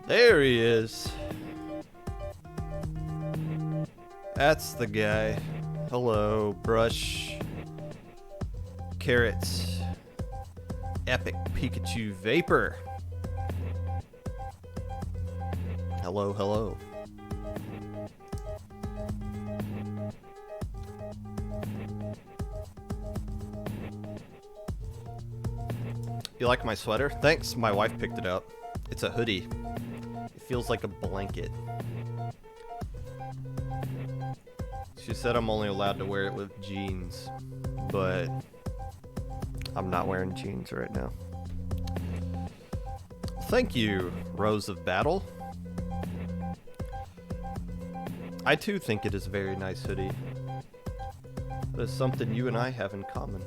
There he is. That's the guy. Hello, Brush. Carrots. Epic Pikachu Vapor. Hello, hello. You like my sweater? Thanks, my wife picked it up. It's a hoodie. It feels like a blanket. She said I'm only allowed to wear it with jeans, but I'm not wearing jeans right now. Thank you, Rose of Battle. I too think it is a very nice hoodie. It is something you and I have in common.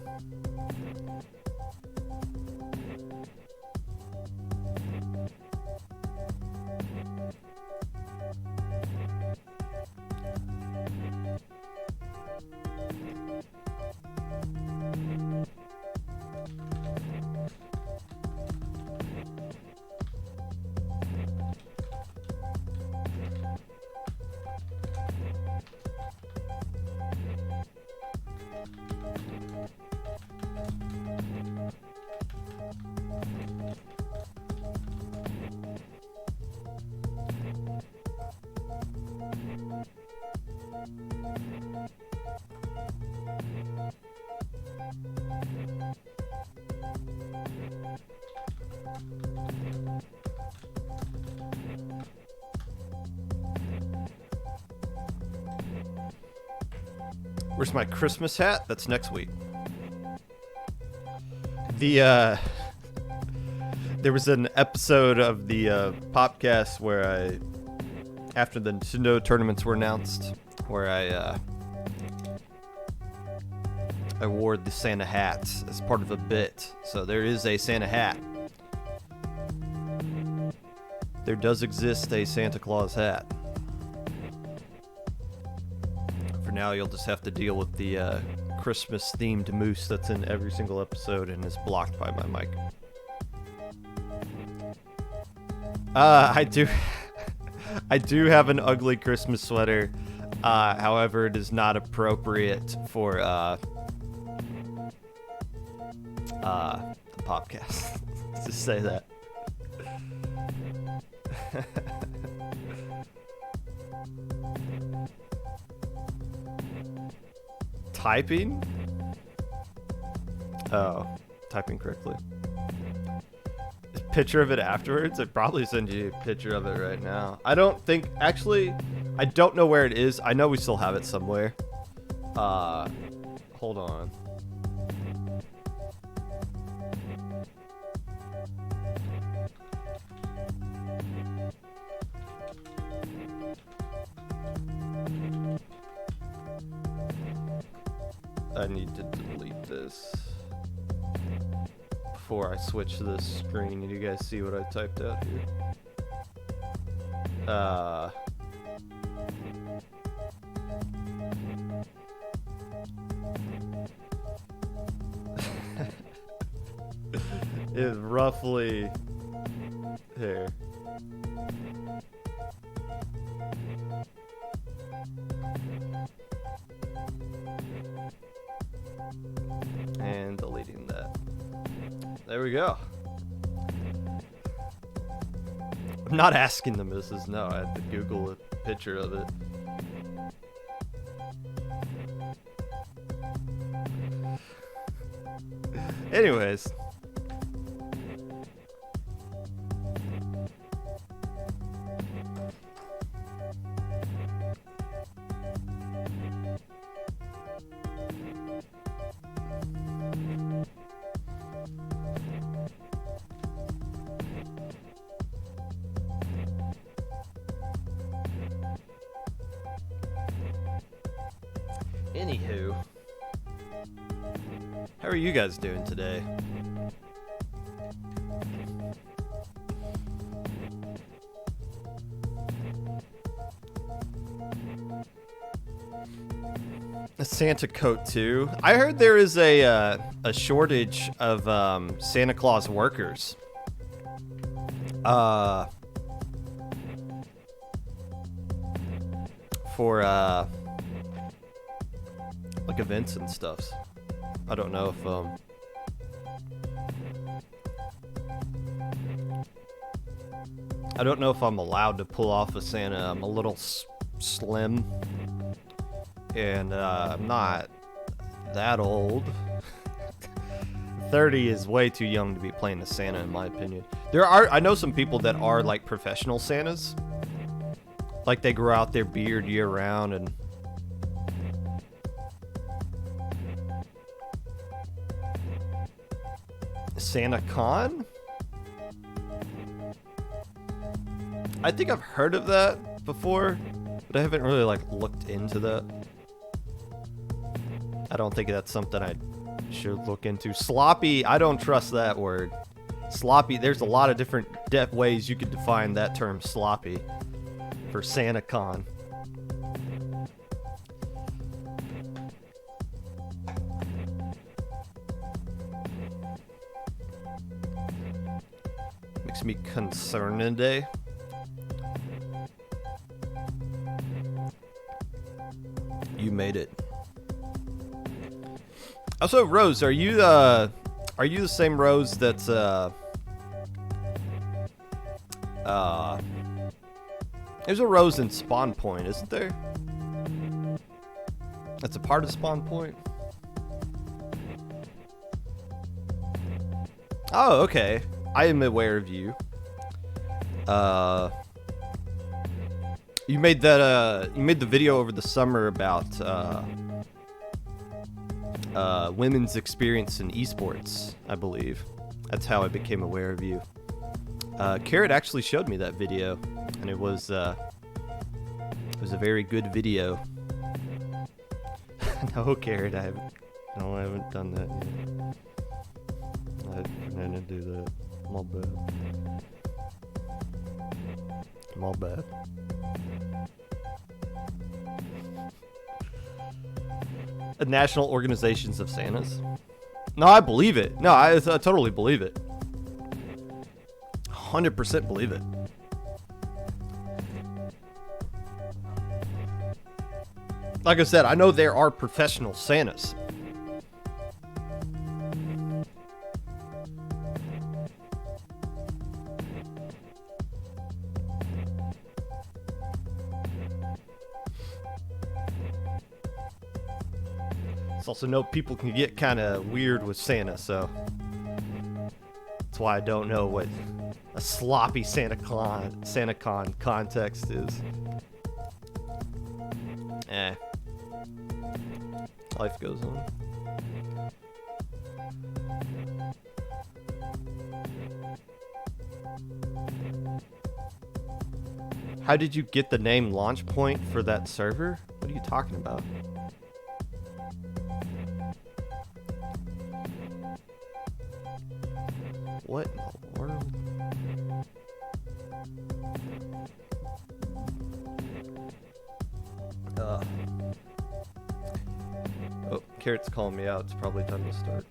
Where's my Christmas hat? That's next week. There was an episode of the Popcast where after the Nintendo tournaments were announced, where I wore the Santa hat as part of a bit. So there is a Santa hat. There does exist a Santa Claus hat. For now, you'll just have to deal with the Christmas-themed moose that's in every single episode and is blocked by my mic. I do have an ugly Christmas sweater. However, it is not appropriate for the podcast. Just say that. Typing? Oh, typing correctly. Picture of it afterwards? I'd probably send you a picture of it right now. I don't know where it is. I know we still have it somewhere. Hold on. I need to delete this before I switch to this screen. You guys see what I typed out here? It's roughly here. And deleting that. There we go. I'm not asking the missus, no. I had to Google a picture of it. Anyways. Anywho, how are you guys doing today? A Santa coat too. I heard there is a shortage of Santa Claus workers. For like events and stuff. I don't know if I'm allowed to pull off a Santa. I'm a little slim. And I'm not that old. 30 is way too young to be playing the Santa, in my opinion. I know some people that are like professional Santas. Like they grow out their beard year round and Santa Con? I think I've heard of that before, but I haven't really like looked into that. I don't think that's something I should look into. Sloppy, I don't trust that word. Sloppy, there's a lot of different ways you could define that term sloppy for Santa Con. Makes me concerned today. You made it. Also, Rose, are you the same Rose that's there's a Rose in Spawn Point, isn't there? That's a part of Spawn Point. Oh, okay. I am aware of you. You made the video over the summer about women's experience in esports, I believe. That's how I became aware of you. Carrot actually showed me that video, and it was a very good video. No, Carrot, I haven't done that yet. I didn't do that. My bad. National Organizations of Santas. No, I believe it. No, I totally believe it. 100% believe it. Like I said, I know there are professional Santas. Also know people can get kind of weird with Santa, so that's why I don't know what a sloppy SantaCon context is. Life goes on. How did you get the name Launch Point for that server? What are you talking about? What in the world? Oh, Carrot's calling me out. It's probably time to start.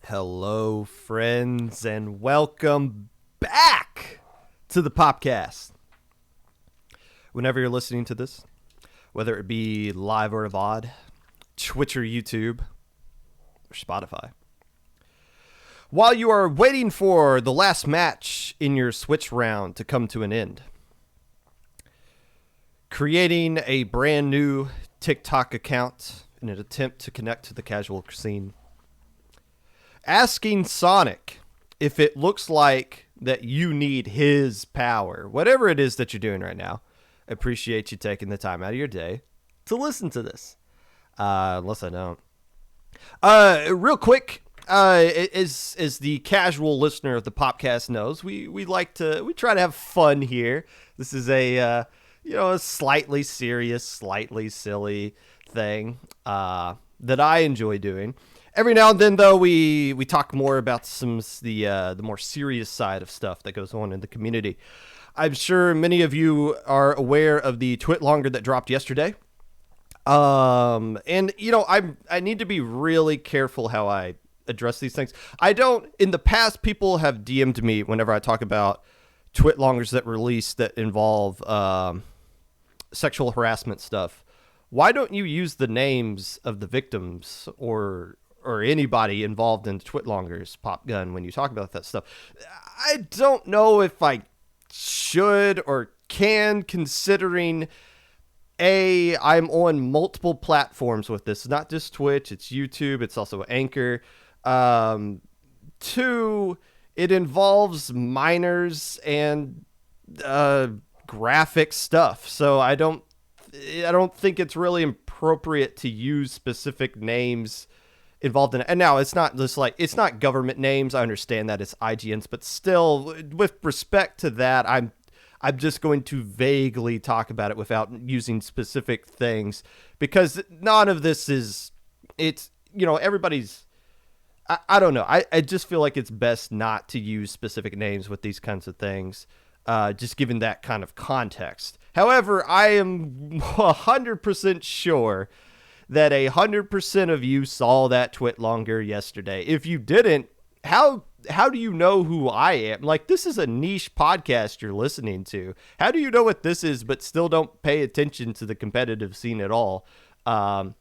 Hello, friends, and welcome back to the Popcast. Whenever you're listening to this, whether it be live or VOD, Twitch or YouTube, or Spotify, while you are waiting for the last match in your Switch round to come to an end, creating a brand new TikTok account in an attempt to connect to the casual scene, asking Sonic if it looks like that you need his power, whatever it is that you're doing right now, I appreciate you taking the time out of your day to listen to this. Unless I don't. Real quick, As the casual listener of the Popcast knows, we try to have fun here. This is a slightly serious, slightly silly thing that I enjoy doing. Every now and then, though, we talk more about the more serious side of stuff that goes on in the community. I'm sure many of you are aware of the twit longer that dropped yesterday. And I need to be really careful how I address these things. I don't. In the past, people have DM'd me whenever I talk about twit longers that release that involve sexual harassment stuff. Why don't you use the names of the victims or anybody involved in twit longers, Pop Gun, when you talk about that stuff? I don't know if I should or can, considering I'm on multiple platforms with this. It's not just Twitch, it's YouTube, it's also Anchor. 2, it involves minors and graphic stuff. So I don't think it's really appropriate to use specific names involved in it. And now it's not it's not government names. I understand that it's IGNs, but still, with respect to that, I'm just going to vaguely talk about it without using specific things, because none of this is, everybody's, I don't know. I just feel like it's best not to use specific names with these kinds of things, just given that kind of context. However, I am 100% sure that 100% of you saw that twit longer yesterday. If you didn't, how do you know who I am? Like, this is a niche podcast you're listening to. How do you know what this is, but still don't pay attention to the competitive scene at all? And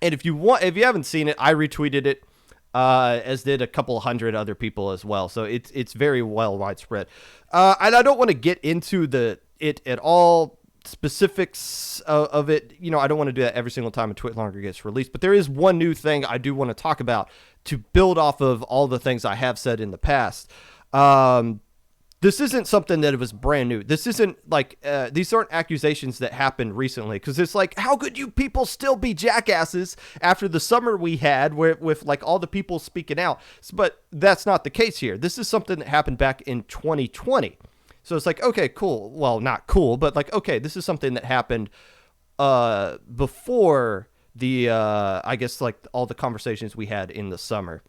if you haven't seen it, I retweeted it, as did a couple hundred other people as well. So it's very well widespread. And I don't want to get into it at all specifics of it. I don't want to do that every single time a twit longer gets released, but there is one new thing I do want to talk about to build off of all the things I have said in the past. This isn't something that was brand new. This isn't like, these aren't accusations that happened recently, because it's like, how could you people still be jackasses after the summer we had with like all the people speaking out? But that's not the case here. This is something that happened back in 2020. So it's like, okay, cool. Well, not cool, but like, okay, this is something that happened before the, I guess, like all the conversations we had in the summer.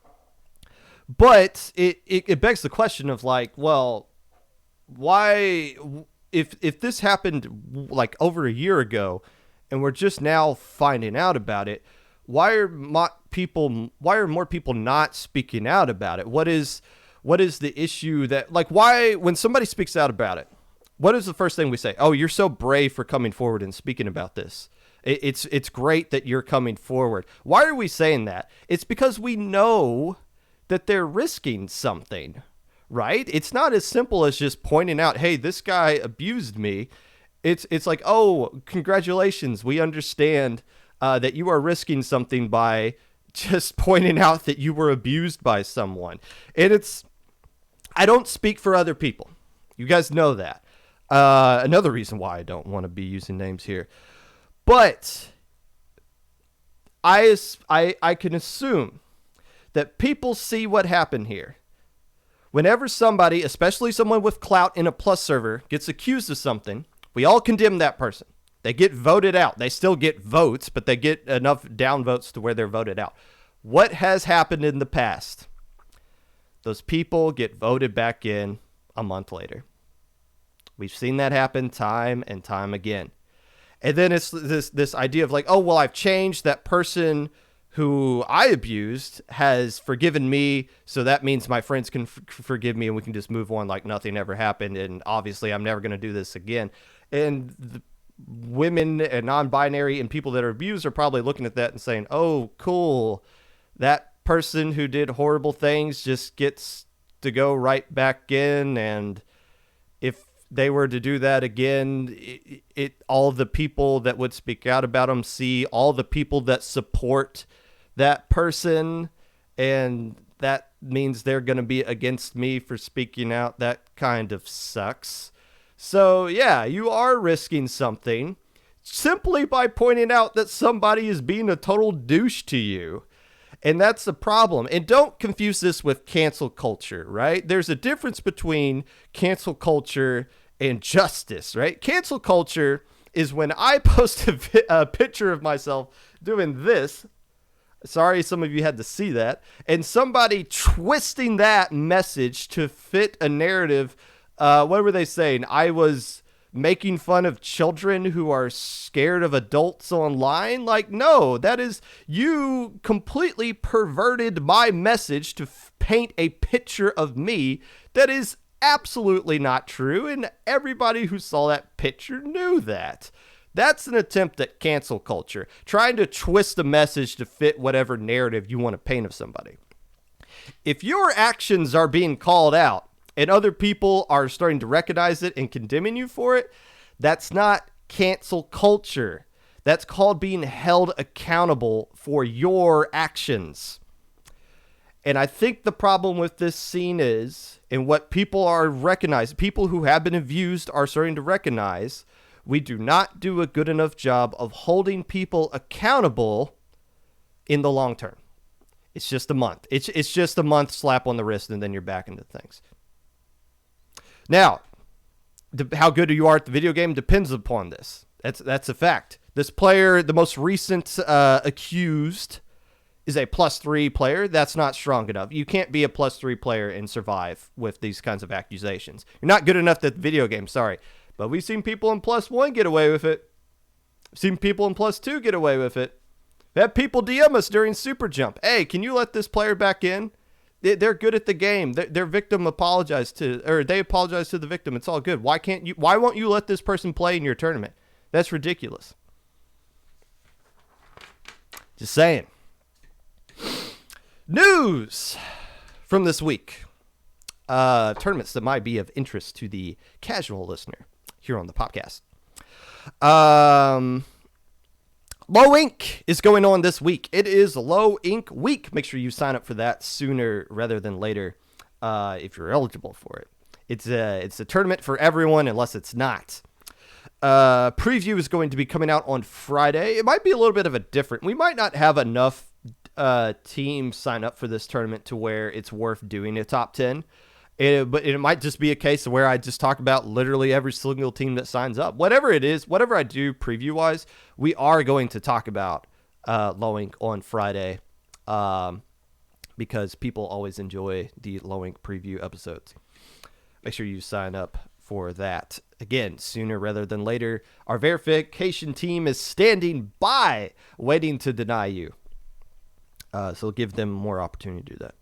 But it begs the question of like, well, why, if this happened like over a year ago and we're just now finding out about it, why are more people not speaking out about it? What is the issue that, like, why, when somebody speaks out about it, what is the first thing we say? Oh, you're so brave for coming forward and speaking about this. It's great that you're coming forward. Why are we saying that? It's because we know that they're risking something, right? It's not as simple as just pointing out, hey, this guy abused me. It's like, oh, congratulations. We understand that you are risking something by just pointing out that you were abused by someone. And I don't speak for other people. You guys know that. Another reason why I don't want to be using names here. But I can assume that people see what happened here. Whenever somebody, especially someone with clout in a plus server, gets accused of something, we all condemn that person. They get voted out. They still get votes, but they get enough down votes to where they're voted out. What has happened in the past? Those people get voted back in a month later. We've seen that happen time and time again. And then it's this idea of like, oh, well, I've changed. That person who I abused has forgiven me, so that means my friends can forgive me and we can just move on like nothing ever happened, and obviously I'm never going to do this again. And the women and non-binary and people that are abused are probably looking at that and saying, oh, cool, that person who did horrible things just gets to go right back in, and if they were to do that again, all the people that would speak out about them see all the people that support that person, and that means they're going to be against me for speaking out. That kind of sucks. So yeah, you are risking something simply by pointing out that somebody is being a total douche to you. And that's the problem. And don't confuse this with cancel culture, right? There's a difference between cancel culture and justice, right? Cancel culture is when I post a picture of myself doing this. Sorry, some of you had to see that. And somebody twisting that message to fit a narrative. What were they saying? I was making fun of children who are scared of adults online. Like, no, that is, you completely perverted my message to paint a picture of me that is absolutely not true. And everybody who saw that picture knew that. That's an attempt at cancel culture, trying to twist the message to fit whatever narrative you want to paint of somebody. If your actions are being called out and other people are starting to recognize it and condemning you for it, that's not cancel culture. That's called being held accountable for your actions. And I think the problem with this scene is, and what people are recognizing, people who have been abused are starting to recognize, we do not do a good enough job of holding people accountable in the long term. It's just a month. It's just a month slap on the wrist, and then you're back into things. Now, how good you are at the video game depends upon this. That's a fact. This player, the most recent accused, is a +3 player. That's not strong enough. You can't be a +3 player and survive with these kinds of accusations. You're not good enough at the video game, sorry. But we've seen people in +1 get away with it. We've seen people in +2 get away with it. We had people DM us during Super Jump. Hey, can you let this player back in? They're good at the game. Their victim apologized to, or they apologized to the victim. It's all good. Why won't you let this person play in your tournament? That's ridiculous. Just saying. News from this week. Tournaments that might be of interest to the casual listener here on the podcast. Low Ink is going on this week. It is Low Ink Week. Make sure you sign up for that sooner rather than later if you're eligible for it. It's a tournament for everyone unless it's not. Preview is going to be coming out on Friday. It might be a little bit of a different. We might not have enough teams sign up for this tournament to where it's worth doing a top 10. But it might just be a case of where I just talk about literally every single team that signs up. Whatever it is, whatever I do preview-wise, we are going to talk about Low Ink on Friday because people always enjoy the Low Ink preview episodes. Make sure you sign up for that. Again, sooner rather than later. Our verification team is standing by, waiting to deny you. So give them more opportunity to do that.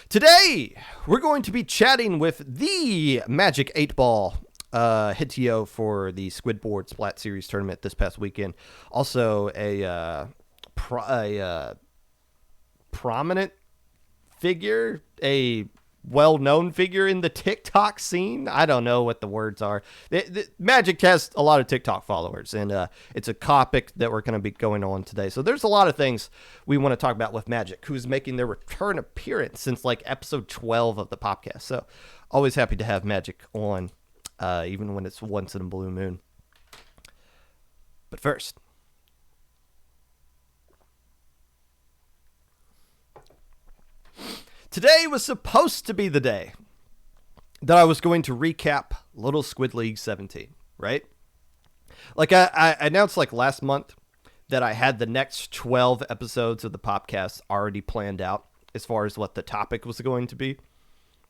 Today, we're going to be chatting with the Magic8Ball head TO for the Squidboard Splat Series tournament this past weekend. Also, a prominent figure, a well-known figure in the TikTok scene. I don't know what the words are. Magic has a lot of TikTok followers, and it's a topic that we're going to be going on today. So there's a lot of things we want to talk about with Magic, who's making their return appearance since like episode 12 of the Popcast. So always happy to have Magic on, even when it's once in a blue moon. But first, today was supposed to be the day that I was going to recap Little Squid League 17, right? Like I announced like last month that I had the next 12 episodes of the Popcast already planned out as far as what the topic was going to be.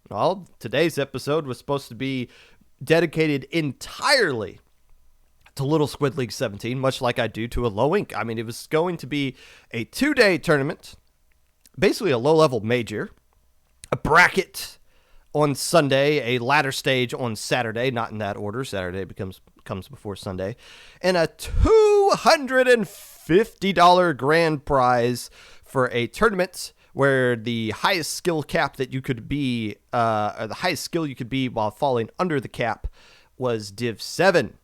Well, today's episode was supposed to be dedicated entirely to Little Squid League 17, much like I do to a Low Ink. I mean, it was going to be a 2-day tournament, basically a low-level major, a bracket on Sunday, a ladder stage on Saturday, not in that order. Saturday comes before Sunday, and a $250 grand prize for a tournament where the highest skill cap that you could be, or the highest skill you could be while falling under the cap was Div 7.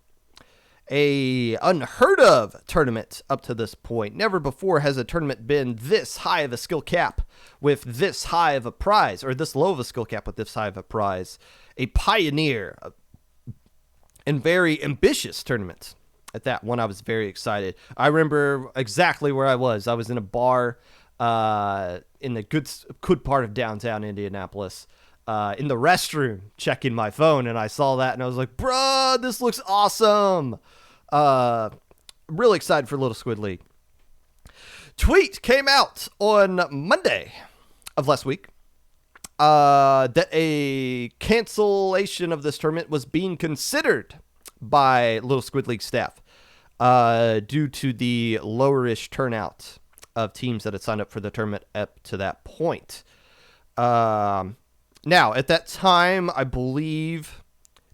A unheard of tournament up to this point. Never before has a tournament been this high of a skill cap with this high of a prize, or this low of a skill cap with this high of a prize. A pioneer and very ambitious tournament. At that one, I was very excited. I remember exactly where I was. I was in a bar in the good part of downtown Indianapolis, in the restroom, checking my phone, and I saw that, and I was like, bruh, this looks awesome. Really excited for Little Squid League. Tweet came out on Monday of last week that a cancellation of this tournament was being considered by Little Squid League staff due to the lowerish turnout of teams that had signed up for the tournament up to that point. Now, at that time, I believe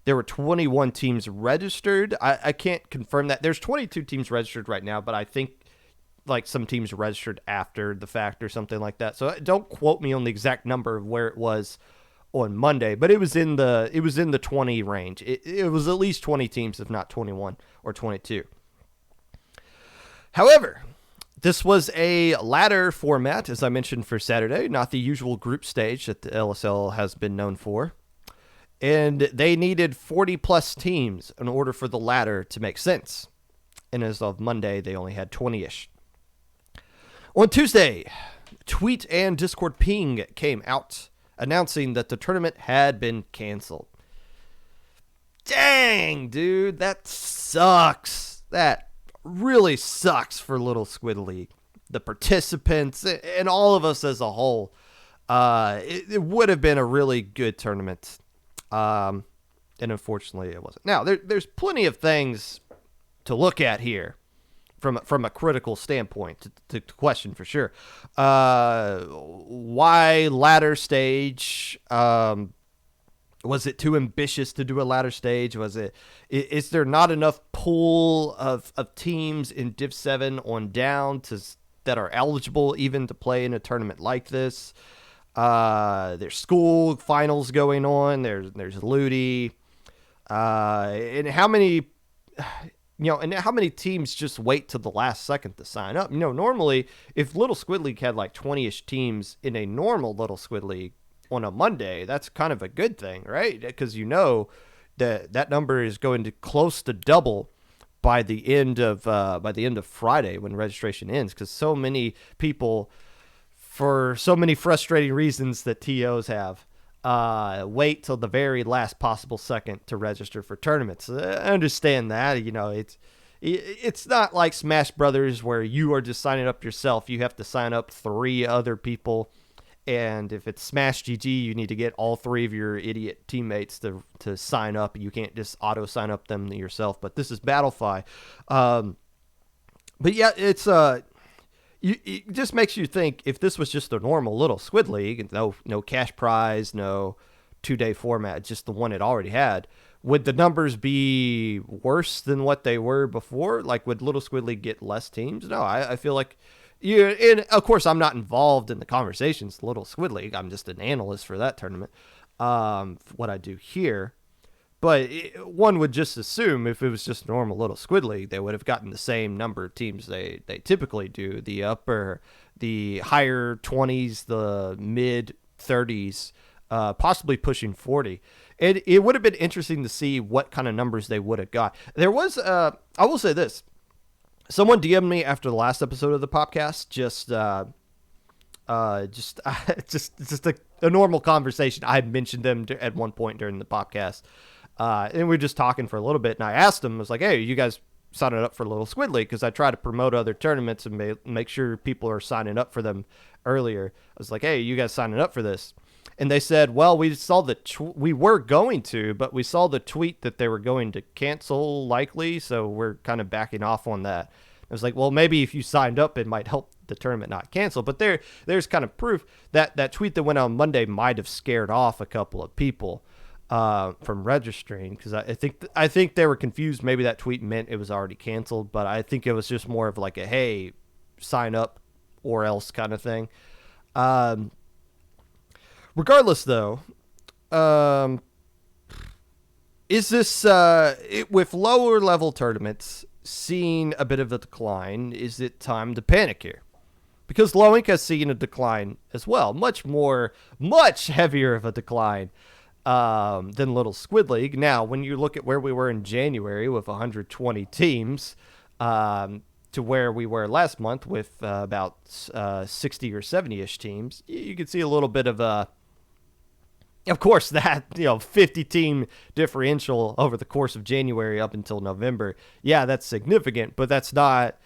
there were 21 teams registered. I can't confirm that. There's 22 teams registered right now, but I think like some teams registered after the fact or something like that. So don't quote me on the exact number of where it was on Monday, but it was in the 20 range. It was at least 20 teams, if not 21 or 22. However, this was a ladder format, as I mentioned, for Saturday, not the usual group stage that the LSL has been known for. And they needed 40-plus teams in order for the ladder to make sense. And as of Monday, they only had 20-ish. On Tuesday, Tweet and Discord Ping came out announcing that the tournament had been canceled. Dang, dude, that sucks. That really sucks for Little Squid League. The participants and all of us as a whole. It would have been a really good tournament. And unfortunately, it wasn't. Now, there's plenty of things to look at here from a critical standpoint to question for sure. Why ladder stage? Was it too ambitious to do a ladder stage? Is there not enough pool of teams in Div 7 on down that are eligible even to play in a tournament like this? There's school finals going on. There's Ludi. And how many teams just wait till the last second to sign up? Normally, if Little Squid League had like 20-ish teams in a normal Little Squid League on a Monday, that's kind of a good thing, right? Because that number is going to close to double by the end of Friday when registration ends, because so many people, for so many frustrating reasons that TOs have, wait till the very last possible second to register for tournaments. I understand that. It's not like Smash Brothers where you are just signing up yourself. You have to sign up 3 other people, and if it's Smash GG, you need to get all 3 of your idiot teammates to sign up. You can't just auto sign up them yourself. But this is Battlefy. But yeah, it just makes you think, if this was just a normal Little Squid League, no cash prize, no 2-day format, just the one it already had, would the numbers be worse than what they were before? Like, would Little Squid League get less teams? No, I feel like and of course, I'm not involved in the conversations, Little Squid League. I'm just an analyst for that tournament, what I do here. But one would just assume if it was just normal Little Squid League, they would have gotten the same number of teams they typically do. The higher 20s, the mid 30s, possibly pushing 40. It would have been interesting to see what kind of numbers they would have got. There was, I will say this. Someone DM'd me after the last episode of the Popcast, just a normal conversation. I had mentioned them at one point during the Popcast. And we were just talking for a little bit, and I asked them, I was like, hey, you guys signing up for Little Squid League? Because I try to promote other tournaments and make sure people are signing up for them earlier. I was like, hey, you guys signing up for this? And they said, well, we saw we were going to, but we saw the tweet that they were going to cancel likely, so we're kind of backing off on that. I was like, well, maybe if you signed up, it might help the tournament not cancel. But there's kind of proof that tweet that went on Monday might have scared off a couple of people from registering, because I think they were confused. Maybe that tweet meant it was already canceled, but I think it was just more of like a, hey, sign up or else kind of thing. Regardless, though, is this with lower level tournaments seeing a bit of a decline? Is it time to panic here? Because Low Inc has seen a decline as well, much heavier of a decline than Little Squid League. Now, when you look at where we were in January with 120 teams, to where we were last month with about 60 or 70-ish teams, you could see a little bit of of course, that 50-team differential over the course of January up until November. Yeah, that's significant, but that's not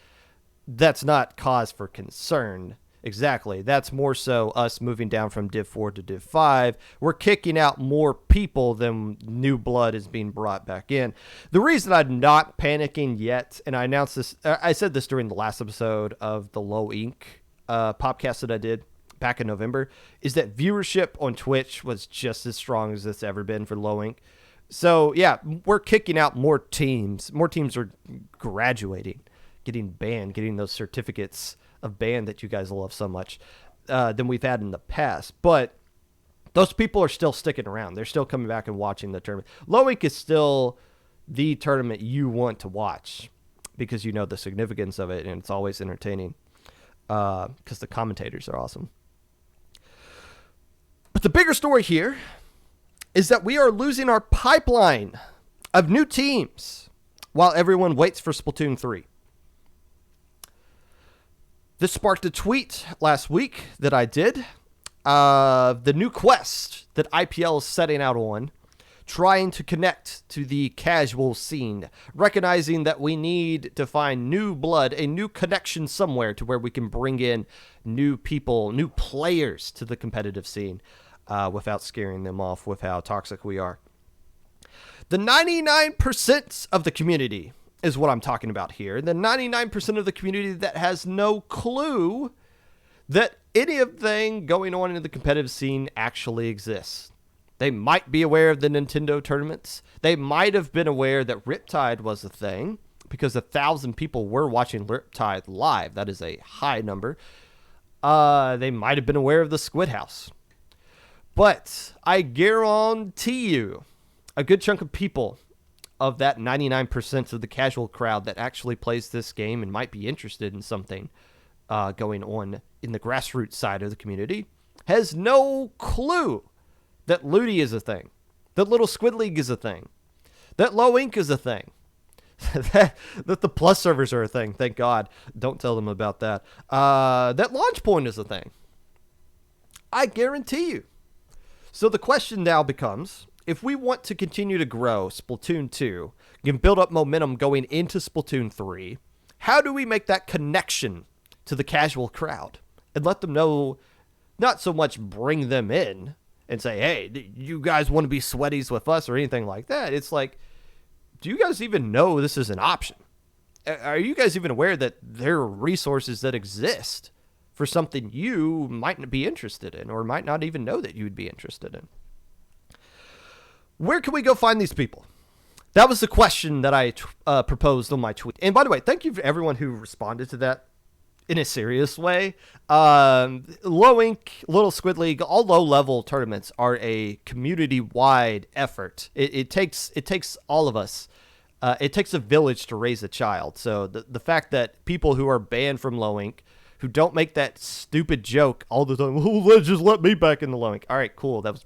cause for concern. Exactly. That's more so us moving down from Div 4 to Div 5. We're kicking out more people than new blood is being brought back in. The reason I'm not panicking yet, and I announced this, I said this during the last episode of the Low Ink Popcast that I did back in November, is that viewership on Twitch was just as strong as it's ever been for Low Ink. So, yeah, we're kicking out more teams. More teams are graduating, getting banned, getting those certificates of ban that you guys love so much than we've had in the past. But those people are still sticking around. They're still coming back and watching the tournament. Low Ink is still the tournament you want to watch because you know the significance of it, and it's always entertaining because the commentators are awesome. But the bigger story here is that we are losing our pipeline of new teams while everyone waits for Splatoon 3. This sparked a tweet last week that I did. The new quest that IPL is setting out on, trying to connect to the casual scene, recognizing that we need to find new blood, a new connection somewhere to where we can bring in new people, new players to the competitive scene without scaring them off with how toxic we are. The 99% of the community is what I'm talking about here. The 99% of the community that has no clue that anything going on in the competitive scene actually exists. They might be aware of the Nintendo tournaments. They might have been aware that Riptide was a thing because 1,000 people were watching Riptide live. That is a high number. They might have been aware of the Squid House. But I guarantee you a good chunk of people of that 99% of the casual crowd that actually plays this game and might be interested in something going on in the grassroots side of the community has no clue that Ludi is a thing, that Little Squid League is a thing, that Low Ink is a thing, that the Plus servers are a thing. Thank God. Don't tell them about that. That Launch Point is a thing. I guarantee you. So the question now becomes, if we want to continue to grow Splatoon 2, can build up momentum going into Splatoon 3, how do we make that connection to the casual crowd and let them know, not so much bring them in and say, hey, you guys want to be sweaties with us or anything like that. It's like, do you guys even know this is an option? Are you guys even aware that there are resources that exist for something you might be interested in or might not even know that you would be interested in? Where can we go find these people? That was the question that I proposed on my tweet. And by the way, thank you for everyone who responded to that in a serious way. Low Ink, Little Squid League, all low-level tournaments are a community-wide effort. It takes all of us. It takes a village to raise a child. So the fact that people who are banned from Low Ink, who don't make that stupid joke all the time, oh, just let me back in the Low Ink. All right, cool. That was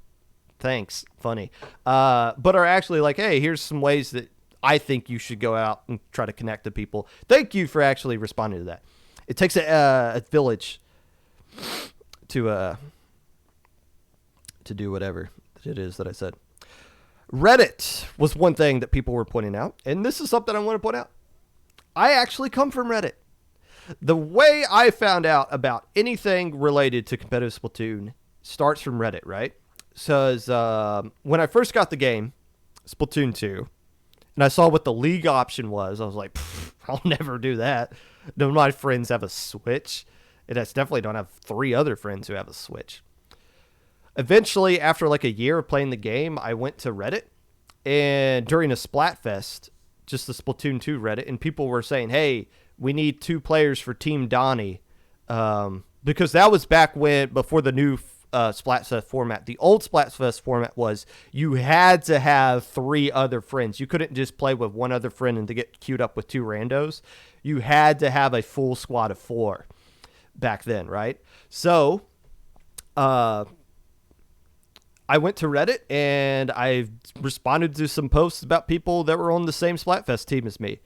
thanks, funny. But are actually like, hey, here's some ways that I think you should go out and try to connect to people. Thank you for actually responding to that. It takes a village to do whatever it is that I said. Reddit was one thing that people were pointing out, and this is something I want to point out. I actually come from Reddit. The way I found out about anything related to competitive Splatoon starts from Reddit, right? So when I first got the game, Splatoon 2, and I saw what the league option was, I was like, I'll never do that. None of my friends have a Switch, and I definitely don't have 3 other friends who have a Switch. Eventually, after like a year of playing the game, I went to Reddit, and during a Splatfest, just the Splatoon 2 Reddit, and people were saying, hey, we need 2 players for Team Donnie, because that was back before the new Splatfest format. The old Splatfest format was you had to have 3 other friends. You couldn't just play with 1 other friend and to get queued up with 2 randos. You had to have a full squad of 4 back then, right? So I went to Reddit and I responded to some posts about people that were on the same Splatfest team as me.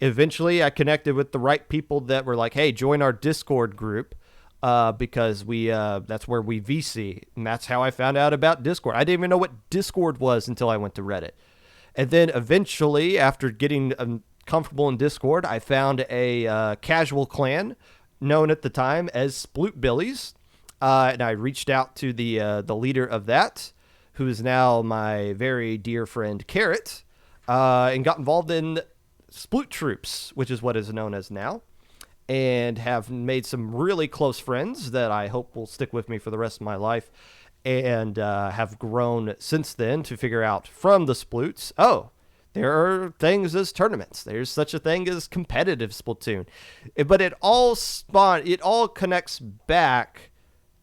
Eventually, I connected with the right people that were like, hey, join our Discord group. Because that's where we VC, and that's how I found out about Discord. I didn't even know what Discord was until I went to Reddit. And then eventually, after getting comfortable in Discord, I found a casual clan known at the time as Sploot Billies. And I reached out to the leader of that, who is now my very dear friend Carrot, and got involved in Sploot Troops, which is what is known as now, and have made some really close friends that I hope will stick with me for the rest of my life, and have grown since then to figure out from the Sploots, there are things as tournaments. There's such a thing as competitive Splatoon. But it all connects back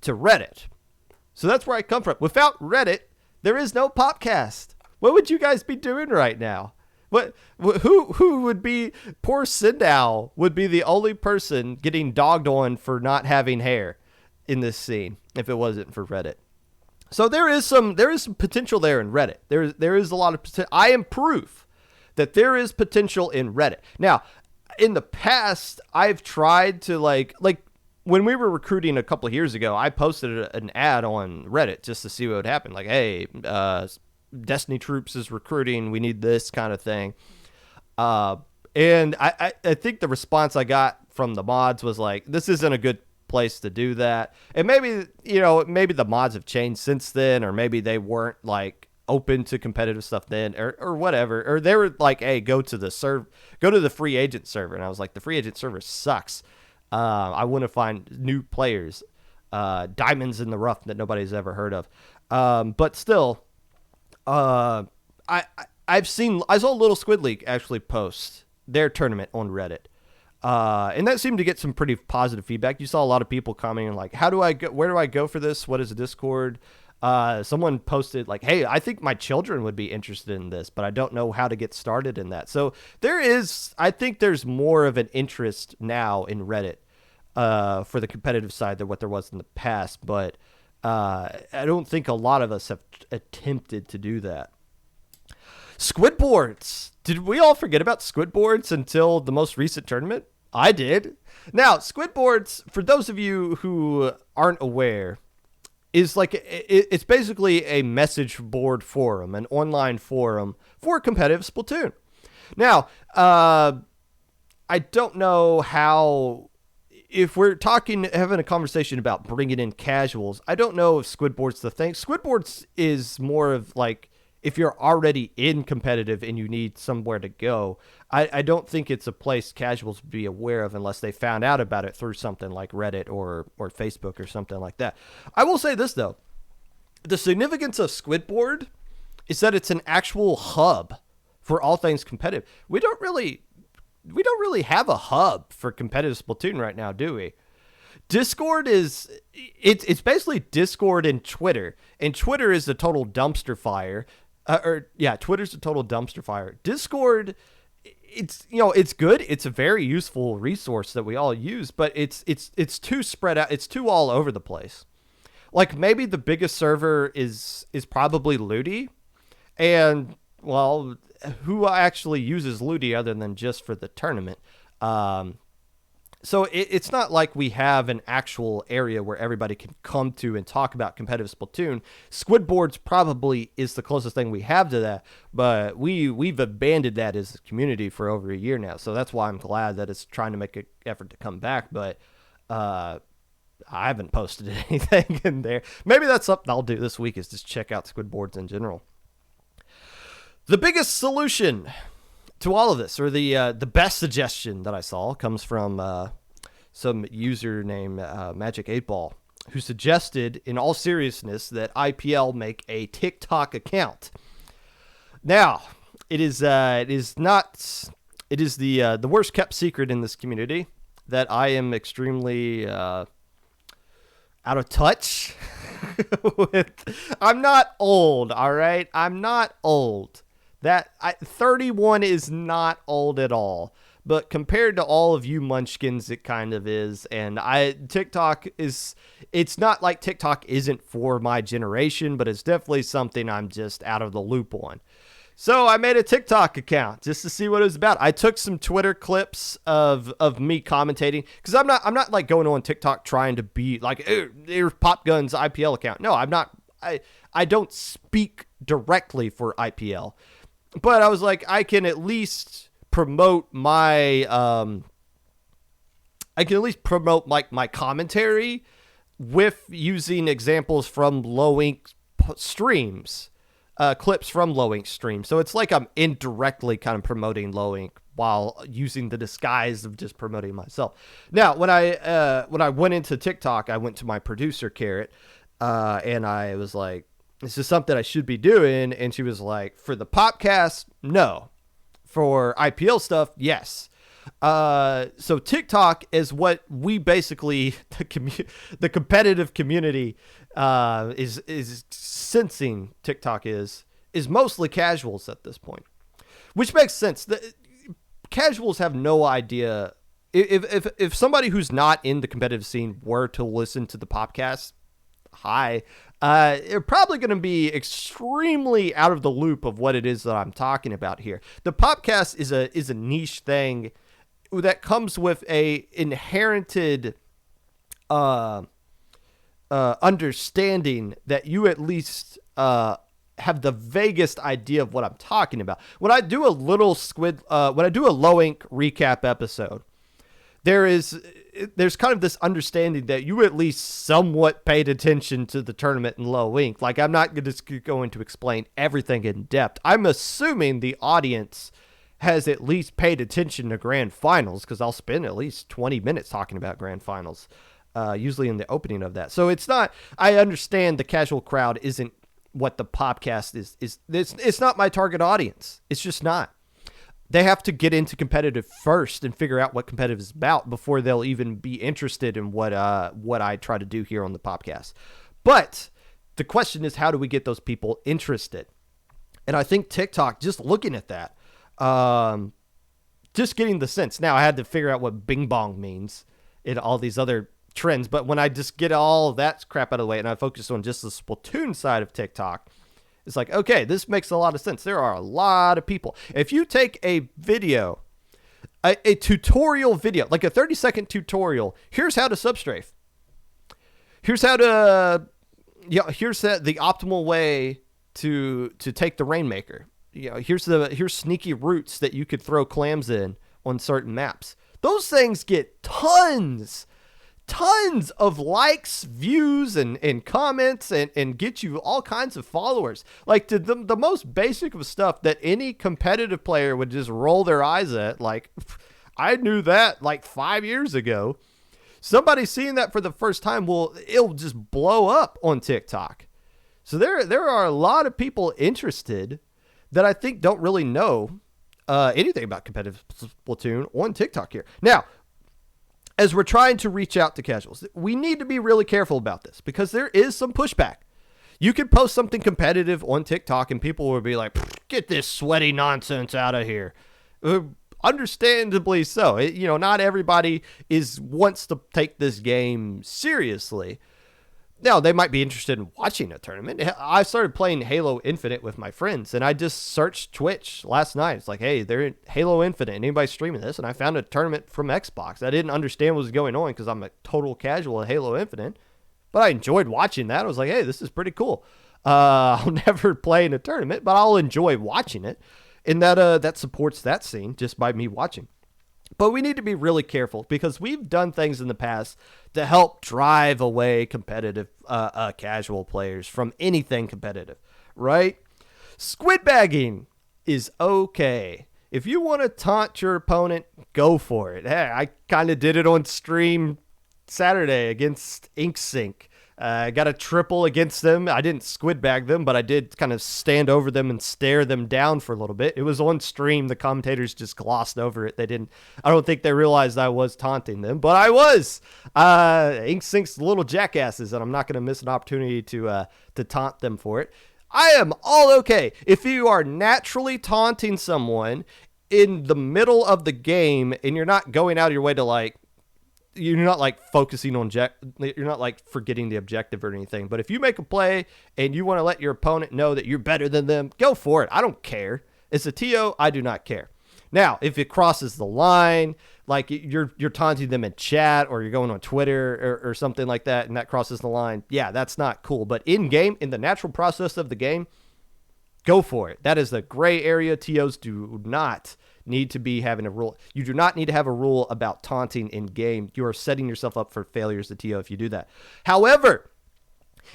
to Reddit. So that's where I come from. Without Reddit, there is no Popcast. What would you guys be doing right now? Who would be, poor Sindow would be the only person getting dogged on for not having hair in this scene if it wasn't for Reddit. So there is some potential there in Reddit. There is a lot of potential. I am proof that there is potential in Reddit. Now, in the past, I've tried to like when we were recruiting a couple of years ago, I posted an ad on Reddit just to see what would happen. Like, hey, Destiny Troops is recruiting. We need this kind of thing. And I think the response I got from the mods was like, this isn't a good place to do that. And maybe the mods have changed since then, or maybe they weren't like open to competitive stuff then, or whatever. Or they were like, hey, go to the free agent server. And I was like, the free agent server sucks. I want to find new players, diamonds in the rough that nobody's ever heard of. But still, I saw Little Squid League actually post their tournament on Reddit. And that seemed to get some pretty positive feedback. You saw a lot of people commenting like, where do I go for this? What is a Discord? Someone posted like, hey, I think my children would be interested in this, but I don't know how to get started in that. So I think there's more of an interest now in Reddit, for the competitive side than what there was in the past. But, I don't think a lot of us have attempted to do that. Squidboards. Did we all forget about Squidboards until the most recent tournament? I did. Now, Squidboards, for those of you who aren't aware, is like it's basically a message board forum, an online forum for competitive Splatoon. Now, I don't know how. If we're having a conversation about bringing in casuals, I don't know if Squidboard's the thing. Squidboards is more of like, if you're already in competitive and you need somewhere to go, I don't think it's a place casuals would be aware of unless they found out about it through something like Reddit or Facebook or something like that. I will say this, though. The significance of Squidboard is that it's an actual hub for all things competitive. We don't really have a hub for competitive Splatoon right now, do we? Discord it's basically Discord and Twitter. And Twitter is a total dumpster fire. Twitter's a total dumpster fire. Discord, it's good. It's a very useful resource that we all use, but it's too spread out. It's too all over the place. Like, maybe the biggest server is probably Ludi. And, well, who actually uses Ludi other than just for the tournament? So it's not like we have an actual area where everybody can come to and talk about competitive Splatoon. Squidboards probably is the closest thing we have to that, but we've abandoned that as a community for over a year now. So that's why I'm glad that it's trying to make an effort to come back. But I haven't posted anything in there. Maybe that's something I'll do this week, is just check out Squidboards in general. The biggest solution to all of this, or the best suggestion that I saw, comes from some user named Magic8Ball, who suggested, in all seriousness, that IPL make a TikTok account. Now, it is the worst kept secret in this community that I am extremely out of touch with. I'm not old, all right? I'm not old. 31 is not old at all, but compared to all of you munchkins, it kind of is. And TikTok it's not like TikTok isn't for my generation, but it's definitely something I'm just out of the loop on. So I made a TikTok account just to see what it was about. I took some Twitter clips of me commentating because I'm not like going on TikTok trying to be like, here's Pop Gun's IPL account. No, I'm not. I don't speak directly for IPL, but I was like, I can at least promote my my commentary with using examples from low ink streams. Clips from low ink streams. So it's like I'm indirectly kind of promoting low ink while using the disguise of just promoting myself. Now, when I went into TikTok, I went to my producer, Carrot, and I was like, this is something I should be doing. And she was like, for the Popcast, no. For IPL stuff, yes. So TikTok is what we basically, the competitive community is sensing TikTok is mostly casuals at this point, which makes sense. Casuals have no idea. If somebody who's not in the competitive scene were to listen to the podcast, they're probably going to be extremely out of the loop of what it is that I'm talking about here. The Popcast is a niche thing that comes with a inherited understanding that you at least have the vaguest idea of what I'm talking about. When I do a low ink recap episode, there's kind of this understanding that you at least somewhat paid attention to the tournament in low ink. Like, I'm not just going to explain everything in depth. I'm assuming the audience has at least paid attention to grand finals, because I'll spend at least 20 minutes talking about grand finals, usually in the opening of that. So it's not, I understand the casual crowd isn't what the podcast is. It's not my target audience. It's just not. They have to get into competitive first and figure out what competitive is about before they'll even be interested in what I try to do here on the podcast. But the question is, how do we get those people interested? And I think TikTok, just looking at that, just getting the sense. Now I had to figure out what bing bong means in all these other trends, but when I just get all of that crap out of the way and I focus on just the Splatoon side of TikTok, it's like, okay, this makes a lot of sense. There are a lot of people. If you take a video, a tutorial video, like a 30-second tutorial, here's how to substrafe. Here's how to, here's the optimal way to take the Rainmaker. Here's sneaky routes that you could throw clams in on certain maps. Those things get tons of likes, views, and comments, and get you all kinds of followers. Like the most basic of stuff that any competitive player would just roll their eyes at. Like, I knew that like 5 years ago. Somebody seeing that for the first time it'll just blow up on TikTok. So there are a lot of people interested that I think don't really know anything about competitive Splatoon on TikTok here. Now, as we're trying to reach out to casuals, we need to be really careful about this because there is some pushback. You can post something competitive on TikTok and people will be like, get this sweaty nonsense out of here. Understandably so. Not everybody wants to take this game seriously. Now, they might be interested in watching a tournament. I started playing Halo Infinite with my friends, and I just searched Twitch last night. It's like, hey, they're in Halo Infinite. Anybody streaming this? And I found a tournament from Xbox. I didn't understand what was going on because I'm a total casual at Halo Infinite, but I enjoyed watching that. I was like, hey, this is pretty cool. I'll never play in a tournament, but I'll enjoy watching it. And that supports that scene just by me watching. But we need to be really careful because we've done things in the past to help drive away competitive casual players from anything competitive, right? Squid bagging is okay. If you want to taunt your opponent, go for it. Hey, I kind of did it on stream Saturday against InkSync. I got a triple against them. I didn't squid bag them, but I did kind of stand over them and stare them down for a little bit. It was on stream. The commentators just glossed over it. I don't think they realized I was taunting them, but I was. InkSync's little jackasses, and I'm not going to miss an opportunity to taunt them for it. I am all okay. If you are naturally taunting someone in the middle of the game and you're not going out of your way to like you're not like focusing on you're not like forgetting the objective or anything. But if you make a play and you want to let your opponent know that you're better than them, go for it. I don't care. It's a TO. I do not care. Now, if it crosses the line, like you're taunting them in chat or you're going on Twitter or something like that, and that crosses the line, yeah, that's not cool. But in game, in the natural process of the game, go for it. That is the gray area. TOs do not need to be having a rule. You do not need to have a rule about taunting in game. You are setting yourself up for failure as a TO if you do that. However,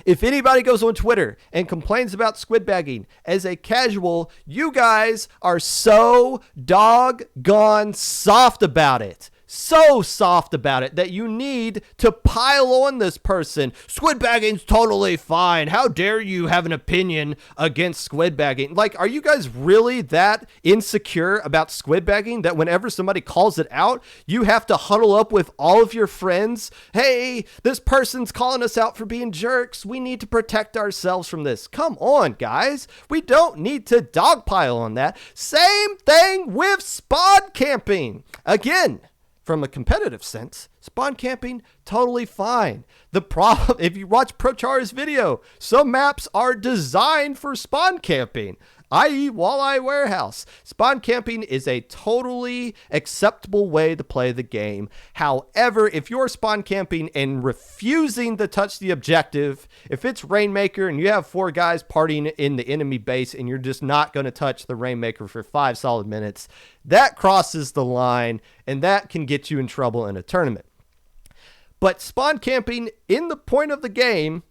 if anybody goes on Twitter and complains about squid bagging as a casual, you guys are so doggone soft about it. So soft about it that you need to pile on this person. Squid bagging's totally fine. How dare you have an opinion against squid bagging? Like, are you guys really that insecure about squid bagging that whenever somebody calls it out, you have to huddle up with all of your friends? Hey, this person's calling us out for being jerks. We need to protect ourselves from this. Come on, guys. We don't need to dogpile on that. Same thing with spawn camping. Again, from a competitive sense, spawn camping, totally fine. The problem, if you watch ProChar's video, some maps are designed for spawn camping, i.e. Walleye Warehouse. Spawn camping is a totally acceptable way to play the game. However, if you're spawn camping and refusing to touch the objective, if it's Rainmaker and you have 4 guys partying in the enemy base and you're just not going to touch the Rainmaker for 5 solid minutes, that crosses the line and that can get you in trouble in a tournament. But spawn camping in the point of the game,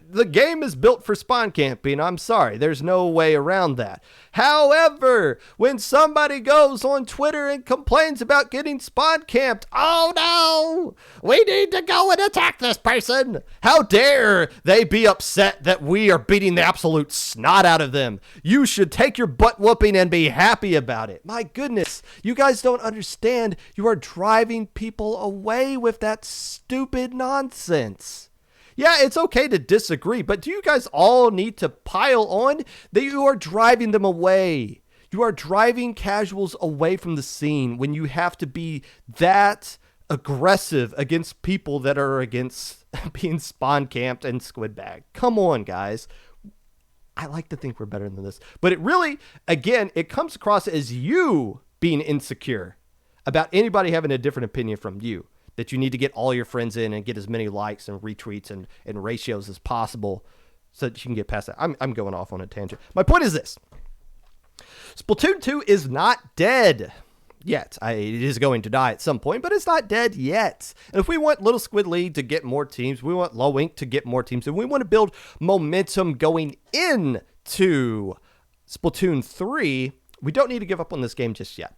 the game is built for spawn camping. I'm sorry. There's no way around that. However, when somebody goes on Twitter and complains about getting spawn camped, oh no, we need to go and attack this person. How dare they be upset that we are beating the absolute snot out of them? You should take your butt whooping and be happy about it. My goodness, you guys don't understand. You are driving people away with that stupid nonsense. Yeah, it's okay to disagree, but do you guys all need to pile on that you are driving them away? You are driving casuals away from the scene when you have to be that aggressive against people that are against being spawn camped and squid bagged. Come on, guys. I like to think we're better than this, but it really, again, it comes across as you being insecure about anybody having a different opinion from you. That you need to get all your friends in and get as many likes and retweets and ratios as possible so that you can get past that. I'm going off on a tangent. My point is this. Splatoon 2 is not dead yet. It is going to die at some point, but it's not dead yet. And if we want Little Squid League to get more teams, we want Low Ink to get more teams, and we want to build momentum going into Splatoon 3, we don't need to give up on this game just yet.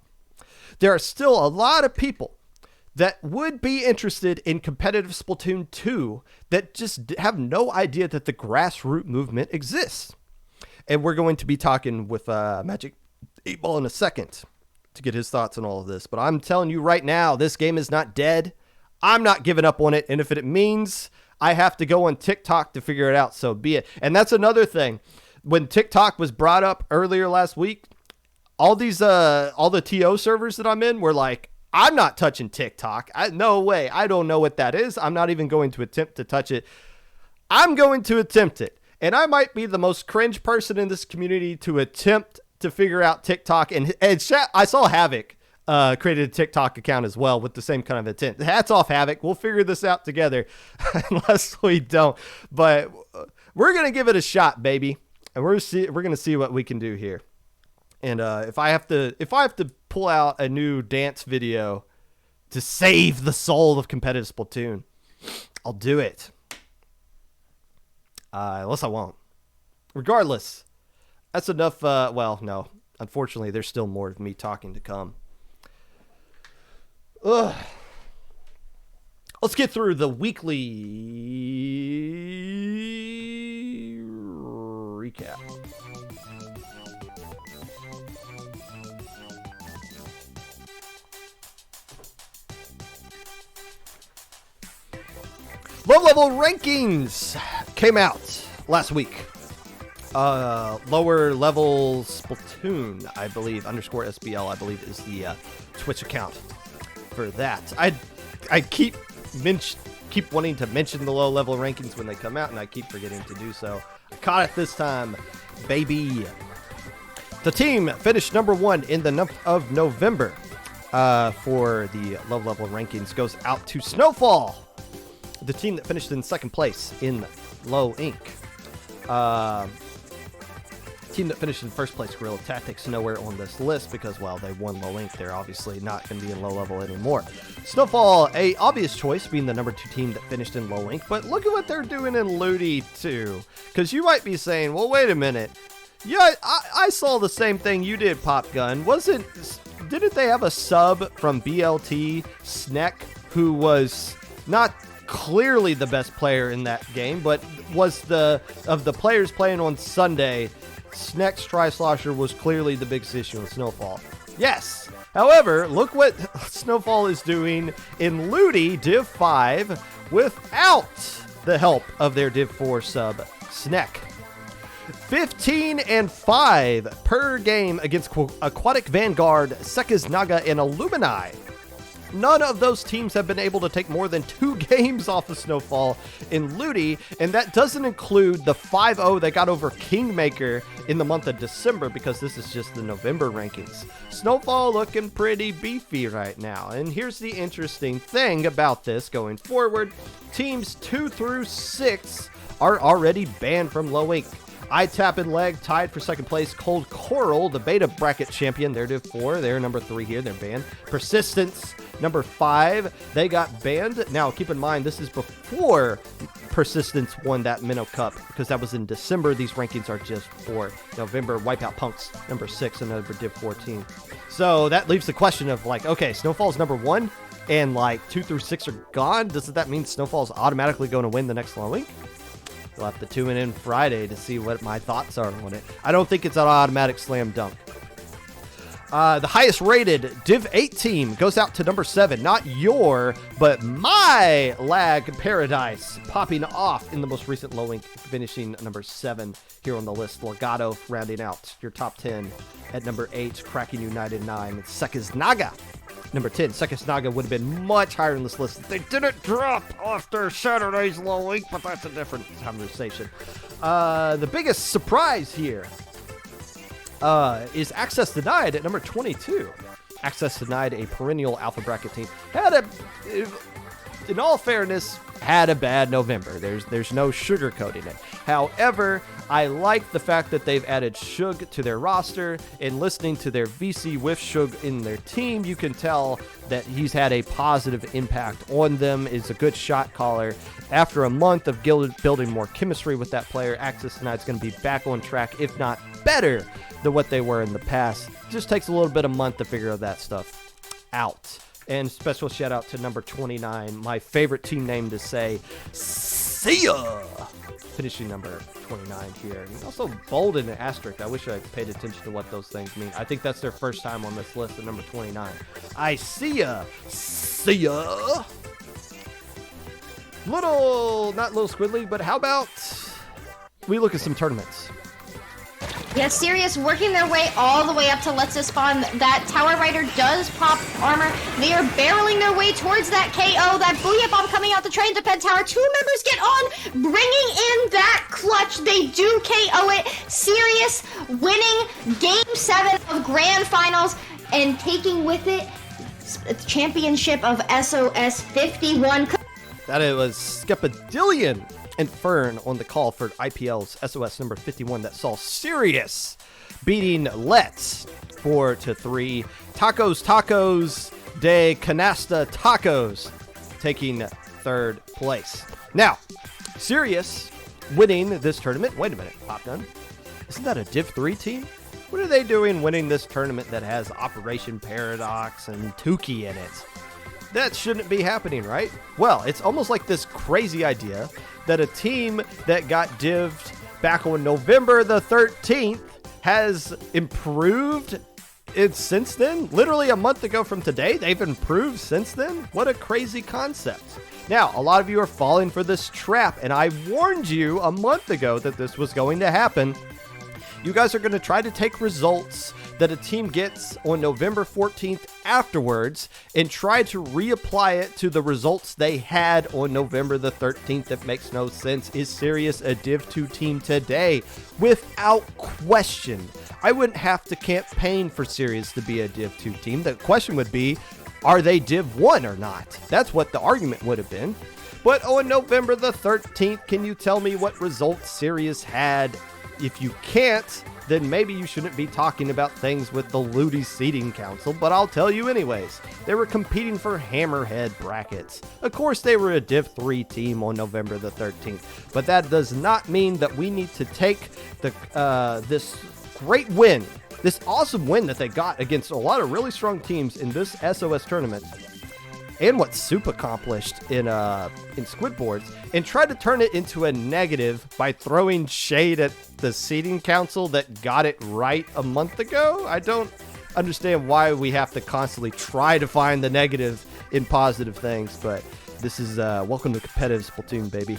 There are still a lot of people that would be interested in competitive Splatoon 2 that just have no idea that the grassroots movement exists. And we're going to be talking with Magic8Ball in a second to get his thoughts on all of this. But I'm telling you right now, this game is not dead. I'm not giving up on it. And if it means I have to go on TikTok to figure it out, so be it. And that's another thing. When TikTok was brought up earlier last week, all the TO servers that I'm in were like, I'm not touching TikTok. No way. I don't know what that is. I'm not even going to attempt to touch it. I'm going to attempt it. And I might be the most cringe person in this community to attempt to figure out TikTok. And I saw Havoc created a TikTok account as well with the same kind of intent. Hats off, Havoc. We'll figure this out together unless we don't. But we're going to give it a shot, baby. And we're going to see what we can do here. And if I have to pull out a new dance video to save the soul of competitive Splatoon, I'll do it. Unless I won't. Regardless, that's enough. Well, no. Unfortunately, there's still more of me talking to come. Ugh. Let's get through the weekly recap. Low level rankings came out last week. Lower level Splatoon, I believe, _SBL, I believe is the Twitch account for that. I keep wanting to mention the low-level rankings when they come out, and I keep forgetting to do so. I caught it this time, baby. The team finished number 1 in the month of November for the low-level rankings goes out to Snowfall, the team that finished in second place in Low Inc. Team that finished in first place, Guerrilla Tactics, nowhere on this list because, well, they won Low Inc. They're obviously not going to be in low level anymore. Snowfall, a obvious choice, being the number 2 team that finished in Low Inc. But look at what they're doing in Ludi too. Because you might be saying, well, wait a minute. Yeah, I saw the same thing you did, Pop Gun. Didn't they have a sub from BLT, Sneck, who was not clearly the best player in that game, but was of the players playing on Sunday, Sneck's Tri-Slosher was clearly the biggest issue in Snowfall. Yes. However, look what Snowfall is doing in Ludi Div 5 without the help of their Div 4 sub, Sneck. 15-5 per game against Aquatic Vanguard, Sekis Naga, and Illumini. None of those teams have been able to take more than 2 games off of Snowfall in Ludi, and that doesn't include the 5-0 they got over Kingmaker in the month of December, because this is just the November rankings. Snowfall looking pretty beefy right now, and here's the interesting thing about this going forward. Teams 2 through 6 are already banned from Low Inc. iTap and Leg tied for second place. Cold Coral, the beta bracket champion, they're Div 4. They're number 3 here. They're banned. Persistence, number 5. They got banned. Now, keep in mind, this is before Persistence won that Minnow Cup, because that was in December. These rankings are just for November. Wipeout Punks, number 6, another Div 4 team. So that leaves the question of, like, okay, Snowfall's number 1, and, like, 2 through 6 are gone. Doesn't that mean Snowfall's automatically going to win the next Low Inc? We'll have to tune in Friday to see what my thoughts are on it. I don't think it's an automatic slam dunk. The highest rated Div 8 team goes out to number 7. Not your, but my Lag Paradise, popping off in the most recent Low Inc, finishing number 7 here on the list. Legato rounding out your top 10 at number 8. Cracking United 9. And Sekis Naga, number 10. Sekis Naga would have been much higher in this list if they didn't drop after Saturday's Low Inc, but that's a different conversation. The biggest surprise here is Access Denied at number 22. Access Denied, a perennial alpha bracket team, in all fairness, had a bad November. There's no sugarcoating it. However, I like the fact that they've added Shug to their roster, and listening to their VC with Shug in their team, you can tell that he's had a positive impact on them, is a good shot caller. After a month of building more chemistry with that player, Access Denied is going to be back on track, if not better than what they were in the past. Just takes a little bit of month to figure that stuff out. And special shout out to number 29, my favorite team name to say, see ya! Finishing number 29 here. And also bold and asterisk. I wish I paid attention to what those things mean. I think that's their first time on this list at number 29. I see ya! See ya! Not little squiddly, but how about we look at some tournaments? Yeah, Sirius working their way all the way up to Let's Spawn. That Tower Rider does pop armor. They are barreling their way towards that KO. That Booyah Bomb coming out the train to Pen Tower. 2 members get on, bringing in that clutch. They do KO it. Sirius winning Game 7 of Grand Finals and taking with it championship of SOS 51. That it was Skepadillion and Fern on the call for IPL's SOS number 51 that saw Sirius beating Let's 4-3. Tacos de Canasta Tacos taking third place. Now, Sirius winning this tournament. Wait a minute, Pop Gun. Isn't that a Div 3 team? What are they doing winning this tournament that has Operation Paradox and Tukey in it? That shouldn't be happening, right? Well, it's almost like this crazy idea that a team that got divved back on November the 13th has improved since then. Literally a month ago from today, they've improved since then. What a crazy concept. Now, a lot of you are falling for this trap, and I warned you a month ago that this was going to happen. You guys are going to try to take results that a team gets on November 14th afterwards and try to reapply it to the results they had on November the 13th. That makes no sense. Is Sirius a Div 2 team today? Without question. I wouldn't have to campaign for Sirius to be a Div 2 team. The question would be, are they Div 1 or not? That's what the argument would have been. But on November the 13th, can you tell me what results Sirius had? If you can't, then maybe you shouldn't be talking about things with the Ludi Seating Council, but I'll tell you anyways. They were competing for Hammerhead brackets. Of course, they were a Div 3 team on November the 13th, but that does not mean that we need to take this great win, this awesome win that they got against a lot of really strong teams in this SOS tournament, and what Soup accomplished in Squidboards, and tried to turn it into a negative by throwing shade at the seating council that got it right a month ago. I don't understand why we have to constantly try to find the negative in positive things, but this is welcome to competitive Splatoon, baby.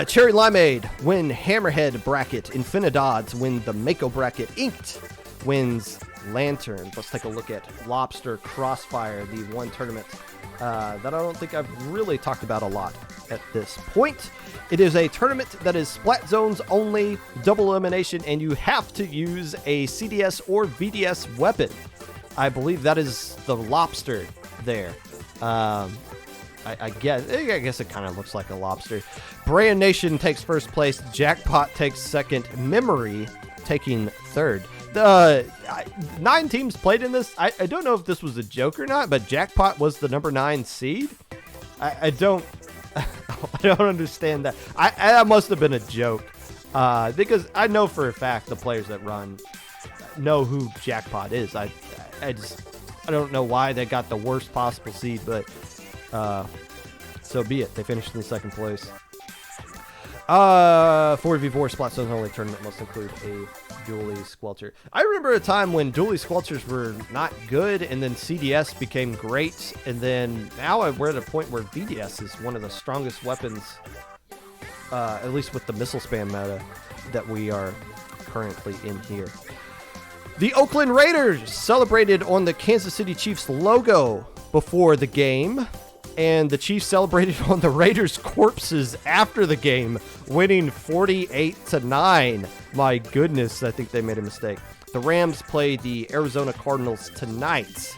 Cherry Limeade win Hammerhead bracket. Infinidodds win the Mako bracket. Inked wins Lantern. Let's take a look at Lobster Crossfire, the one tournament that I don't think I've really talked about a lot at this point. It is a tournament that is Splat Zones only, double elimination, and you have to use a CDS or VDS weapon. I believe that is the Lobster there. I guess it kind of looks like a lobster. Brand Nation takes first place. Jackpot takes second. Memory taking third. 9 teams played in this. I don't know if this was a joke or not, but Jackpot was the number 9 seed. I don't understand that. That must have been a joke because I know for a fact the players that run know who Jackpot is. I don't know why they got the worst possible seed, but so be it. They finished in second place. 4v4 Splat Zones only tournament must include a Dually Squelcher. I remember a time when Dually Squelchers were not good, and then CDS became great, and then now we're at a point where VDS is one of the strongest weapons, at least with the missile spam meta that we are currently in here. The Oakland Raiders celebrated on the Kansas City Chiefs logo before the game, and the Chiefs celebrated on the Raiders' corpses after the game, winning 48-9. My goodness, I think they made a mistake. The Rams play the Arizona Cardinals tonight,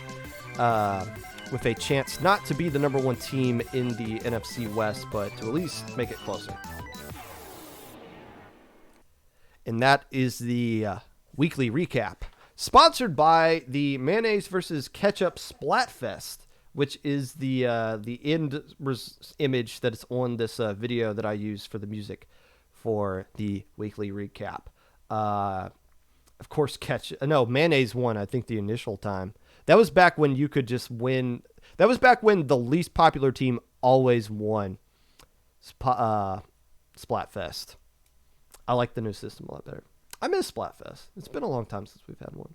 with a chance not to be the number 1 team in the NFC West, but to at least make it closer. And that is the weekly recap, sponsored by the Mayonnaise versus Ketchup Splatfest, which is the end image that is on this video that I use for the music for the weekly recap. Of course, Mayonnaise won, I think, the initial time. That was back when you could just win. That was back when the least popular team always won Splatfest. I like the new system a lot better. I miss Splatfest. It's been a long time since we've had one.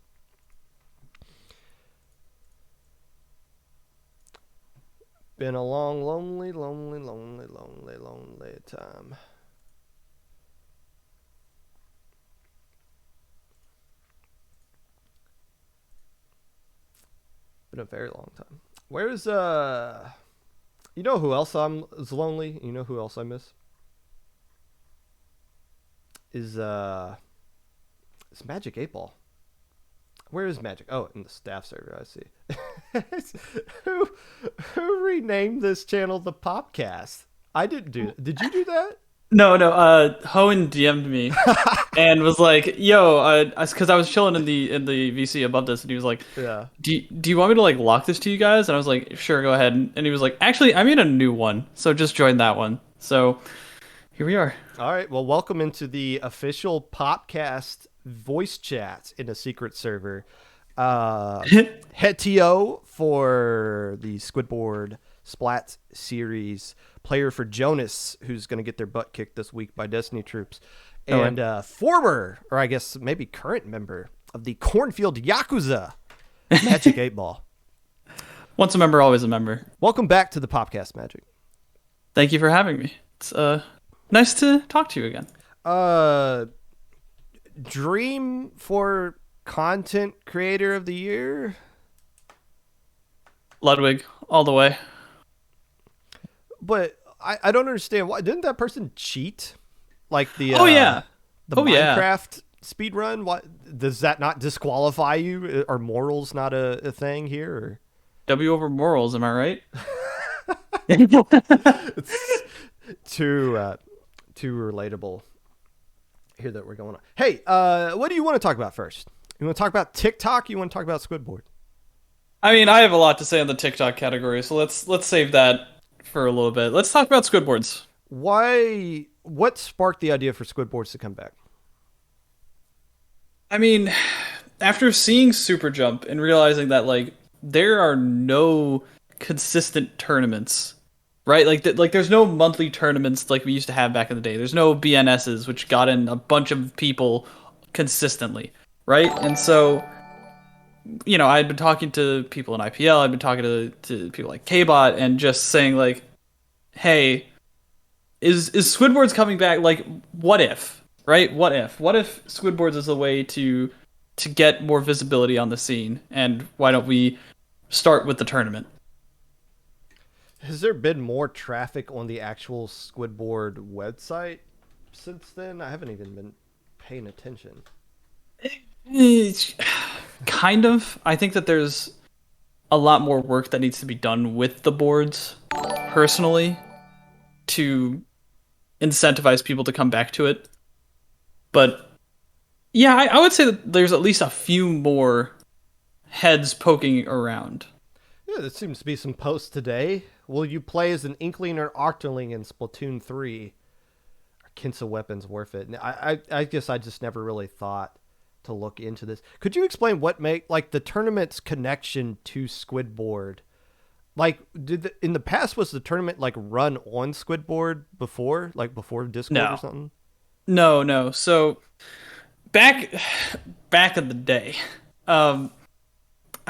Been a long, lonely time. Been a very long time. Where's you know who else is lonely? You know who else I miss? Is Magic8Ball. Where is Magic? Oh, in the staff server, I see. Who renamed this channel the Popcast? I didn't do that. Did you do that? No. Hoenn DM'd me and was like, "Yo," because I was chilling in the VC above this, and he was like, "Yeah, do you want me to like lock this to you guys?" And I was like, "Sure, go ahead." And he was like, "Actually, I made a new one, so just join that one." So here we are. All right. Well, welcome into the official Popcast voice chat in a secret server. Hetio for the Squidboard Splat series, player for Jonas, who's going to get their butt kicked this week by Destiny troops, and former, or I guess maybe current member of the Cornfield Yakuza, Magic8Ball. Once a member, always a member. Welcome back to the Popcast, Magic. Thank you for having me. It's nice to talk to you again. Dream for content creator of the year. Ludwig, all the way. But I don't understand why didn't that person cheat? Like the Oh yeah. the Oh yeah. Minecraft speed run? What does that not disqualify you? Are morals not a thing here? Or? W over morals, am I right? It's too relatable here that we're going on. Hey, what do you want to talk about first? You want to talk about TikTok? You want to talk about Squidboard? I mean, I have a lot to say on the TikTok category, so let's save that for a little bit. Let's talk about Squidboards. Why? What sparked the idea for Squidboards to come back? I mean, after seeing Super Jump and realizing that like there are no consistent tournaments, right? Like there's no monthly tournaments like we used to have back in the day. There's no BNSs which got in a bunch of people consistently, right? And so, you know, I'd been talking to people in IPL, I'd been talking to people like KBot and just saying like, hey, is Squidboards coming back? Like, what if? Right? What if Squidboards is a way to get more visibility on the scene? And why don't we start with the tournament? Has there been more traffic on the actual Squidboard website since then? I haven't even been paying attention. Kind of. I think that there's a lot more work that needs to be done with the boards, personally, to incentivize people to come back to it. But yeah, I would say that there's at least a few more heads poking around. Yeah, there seems to be some posts today. Will you play as an Inkling or Octoling in Splatoon 3? Are Kinsa weapons worth it? I guess I just never really thought to look into this. Could you explain what make like the tournament's connection to Squidboard? Like, in the past was the tournament like run on Squidboard before, like before Discord or something? No. So back in the day, I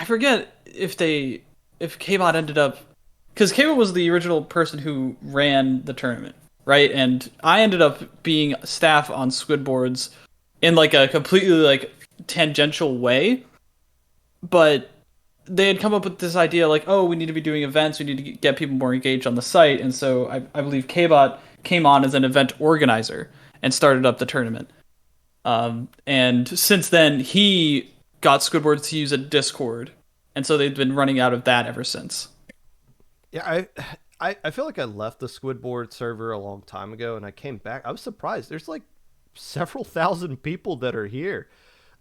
forget if KBot ended up, because KBot was the original person who ran the tournament, right? And I ended up being staff on Squidboards in like a completely like tangential way, but they had come up with this idea like, oh, we need to be doing events, we need to get people more engaged on the site, and so I believe KBot came on as an event organizer and started up the tournament. And since then, he got Squidboards to use a Discord, and so they've been running out of that ever since. Yeah, I feel like I left the Squidboard server a long time ago, and I came back. I was surprised. There's like several thousand people that are here.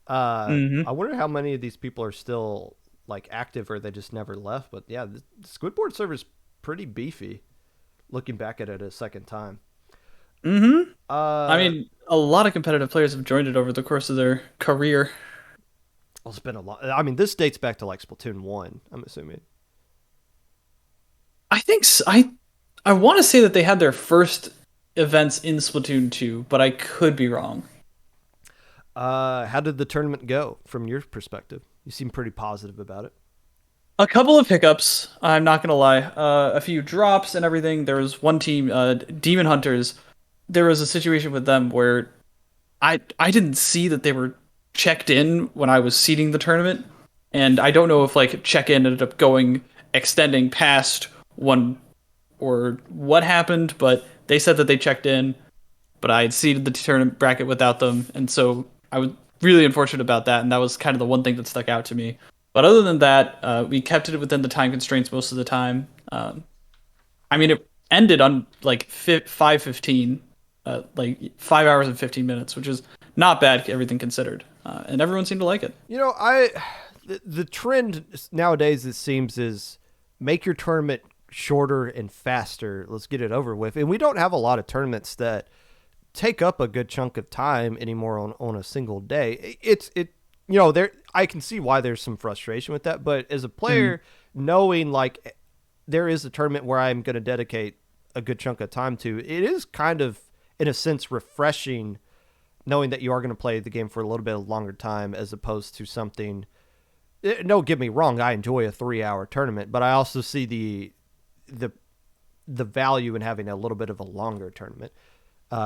I wonder how many of these people are still like active or they just never left. But yeah, the Squidboard server is pretty beefy. Looking back at it a second time. I mean, a lot of competitive players have joined it over the course of their career. Well, it's been a lot. I mean, this dates back to like Splatoon 1, I'm assuming. I think so. I want to say that they had their first events in Splatoon 2, but I could be wrong. How did the tournament go from your perspective? You seem pretty positive about it. A couple of hiccups, I'm not going to lie. A few drops and everything. There was one team, Demon Hunters. There was a situation with them where I didn't see that they were checked in when I was seeding the tournament. And I don't know if like check-in ended up extending past one or what happened, but they said that they checked in, but I had seeded the tournament bracket without them. And so I was really unfortunate about that. And that was kind of the one thing that stuck out to me. But other than that, we kept it within the time constraints most of the time. I mean, it ended on like 5:15, like 5 hours and 15 minutes, which is not bad, everything considered. And everyone seemed to like it. You know, the trend nowadays, it seems, is make your tournament shorter and faster. Let's get it over with. And we don't have a lot of tournaments that take up a good chunk of time anymore on a single day. You know, I can see why there's some frustration with that, but as a player, knowing like there is a tournament where I'm going to dedicate a good chunk of time to, it is kind of, in a sense, refreshing knowing that you are going to play the game for a little bit of longer time as opposed to something. Don't get me wrong, I enjoy a 3-hour tournament, but I also see the value in having a little bit of a longer tournament,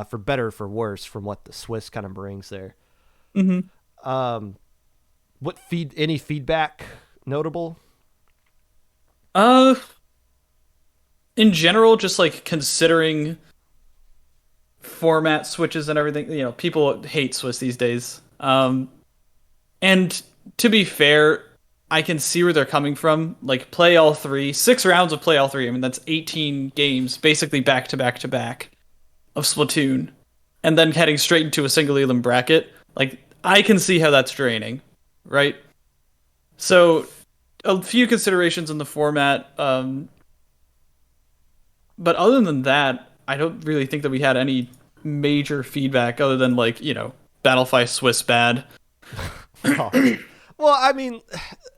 for better or for worse, from what the Swiss kind of brings there. Any feedback notable? Uh, in general, just like considering format switches and everything, people hate Swiss these days. And to be fair, I can see where they're coming from. Like, play all three, 6 rounds of play all three. I mean, that's 18 games, basically back to back to back of Splatoon, and then heading straight into a single elim bracket. Like, I can see how that's draining, right? So, a few considerations in the format. But other than that, I don't really think that we had any major feedback other than, like, Battlefy Swiss bad. Oh. Well, I mean,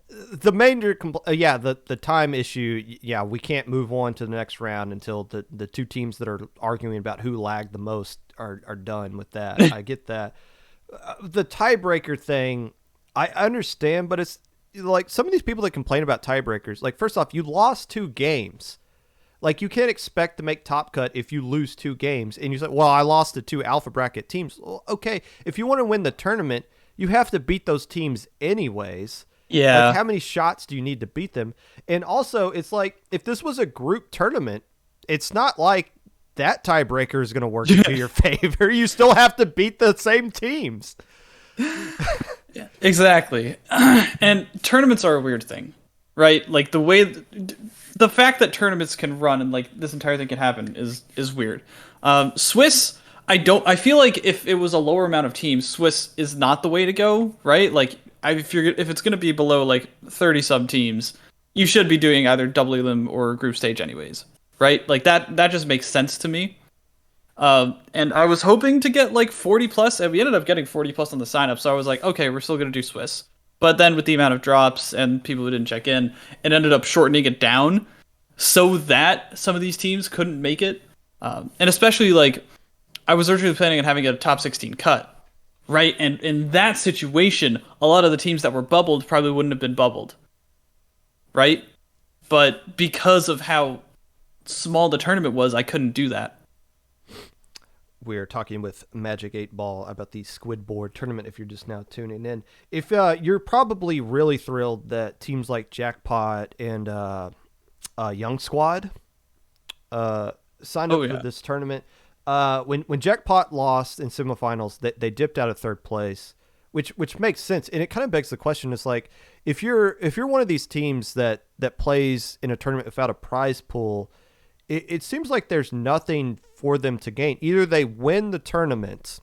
the major the time issue. Yeah, we can't move on to the next round until the two teams that are arguing about who lagged the most are done with that. I get that. The tiebreaker thing, I understand, but it's like some of these people that complain about tiebreakers. Like, first off, you lost 2 games. Like, you can't expect to make top cut if you lose 2 games. And you say, well, I lost to 2 alpha bracket teams. Well, okay, if you want to win the tournament, you have to beat those teams anyways. Yeah. Like, how many shots do you need to beat them? And also, it's like, if this was a group tournament, it's not like that tiebreaker is going to work into your favor. You still have to beat the same teams. Yeah, exactly. And tournaments are a weird thing, right? Like, the fact that tournaments can run and, like, this entire thing can happen is weird. Swiss, I feel like if it was a lower amount of teams, Swiss is not the way to go, right? Like, if it's going to be below, like, 30 sub teams, you should be doing either double elim or group stage anyways, right? Like, that just makes sense to me. And I was hoping to get like 40 plus, and we ended up getting 40 plus on the sign up. So I was like, okay, we're still going to do Swiss. But then with the amount of drops and people who didn't check in, it ended up shortening it down so that some of these teams couldn't make it. And especially, like, I was originally planning on having a top 16 cut, right? And in that situation, a lot of the teams that were bubbled probably wouldn't have been bubbled, right? But because of how small the tournament was, I couldn't do that. We're talking with Magic8Ball about the Squid Board tournament if you're just now tuning in. If you're probably really thrilled that teams like Jackpot and Young Squad signed up for this tournament. When Jackpot lost in semifinals, they dipped out of third place, which makes sense. And it kind of begs the question, is like, if you're one of these teams that plays in a tournament without a prize pool, it seems like there's nothing for them to gain. Either they win the tournament,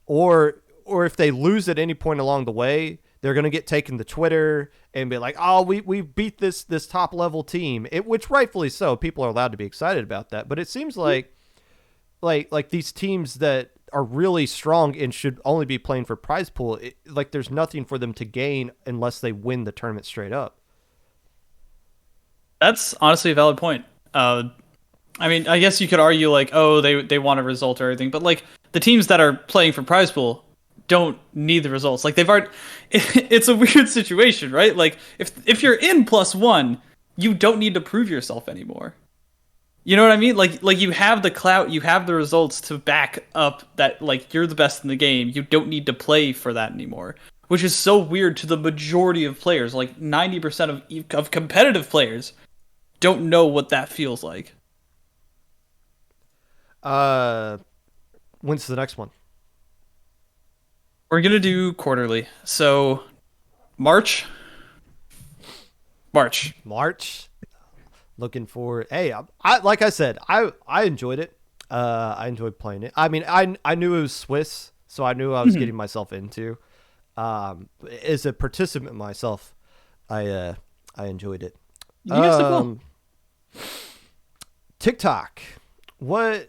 or if they lose at any point along the way, they're going to get taken to Twitter and be like, oh, we beat this top level team, which rightfully so. People are allowed to be excited about that. But it seems like these teams that are really strong and should only be playing for prize pool, like there's nothing for them to gain unless they win the tournament straight up. That's honestly a valid point. I mean, I guess you could argue like, oh, they want a result or everything, but like the teams that are playing for prize pool don't need the results. Like, they've already, it's a weird situation, right? Like, if you're in +1, you don't need to prove yourself anymore. You know what I mean? Like you have the clout, you have the results to back up that, like, you're the best in the game. You don't need to play for that anymore, which is so weird to the majority of players. Like 90% of competitive players don't know what that feels like. When's the next one? We're gonna do quarterly. So March. Looking forward. Hey, I like I said, I enjoyed it. I enjoyed playing it. I mean, I knew it was Swiss, so I knew I was getting myself into. As a participant myself, I enjoyed it. You guys did well. TikTok. What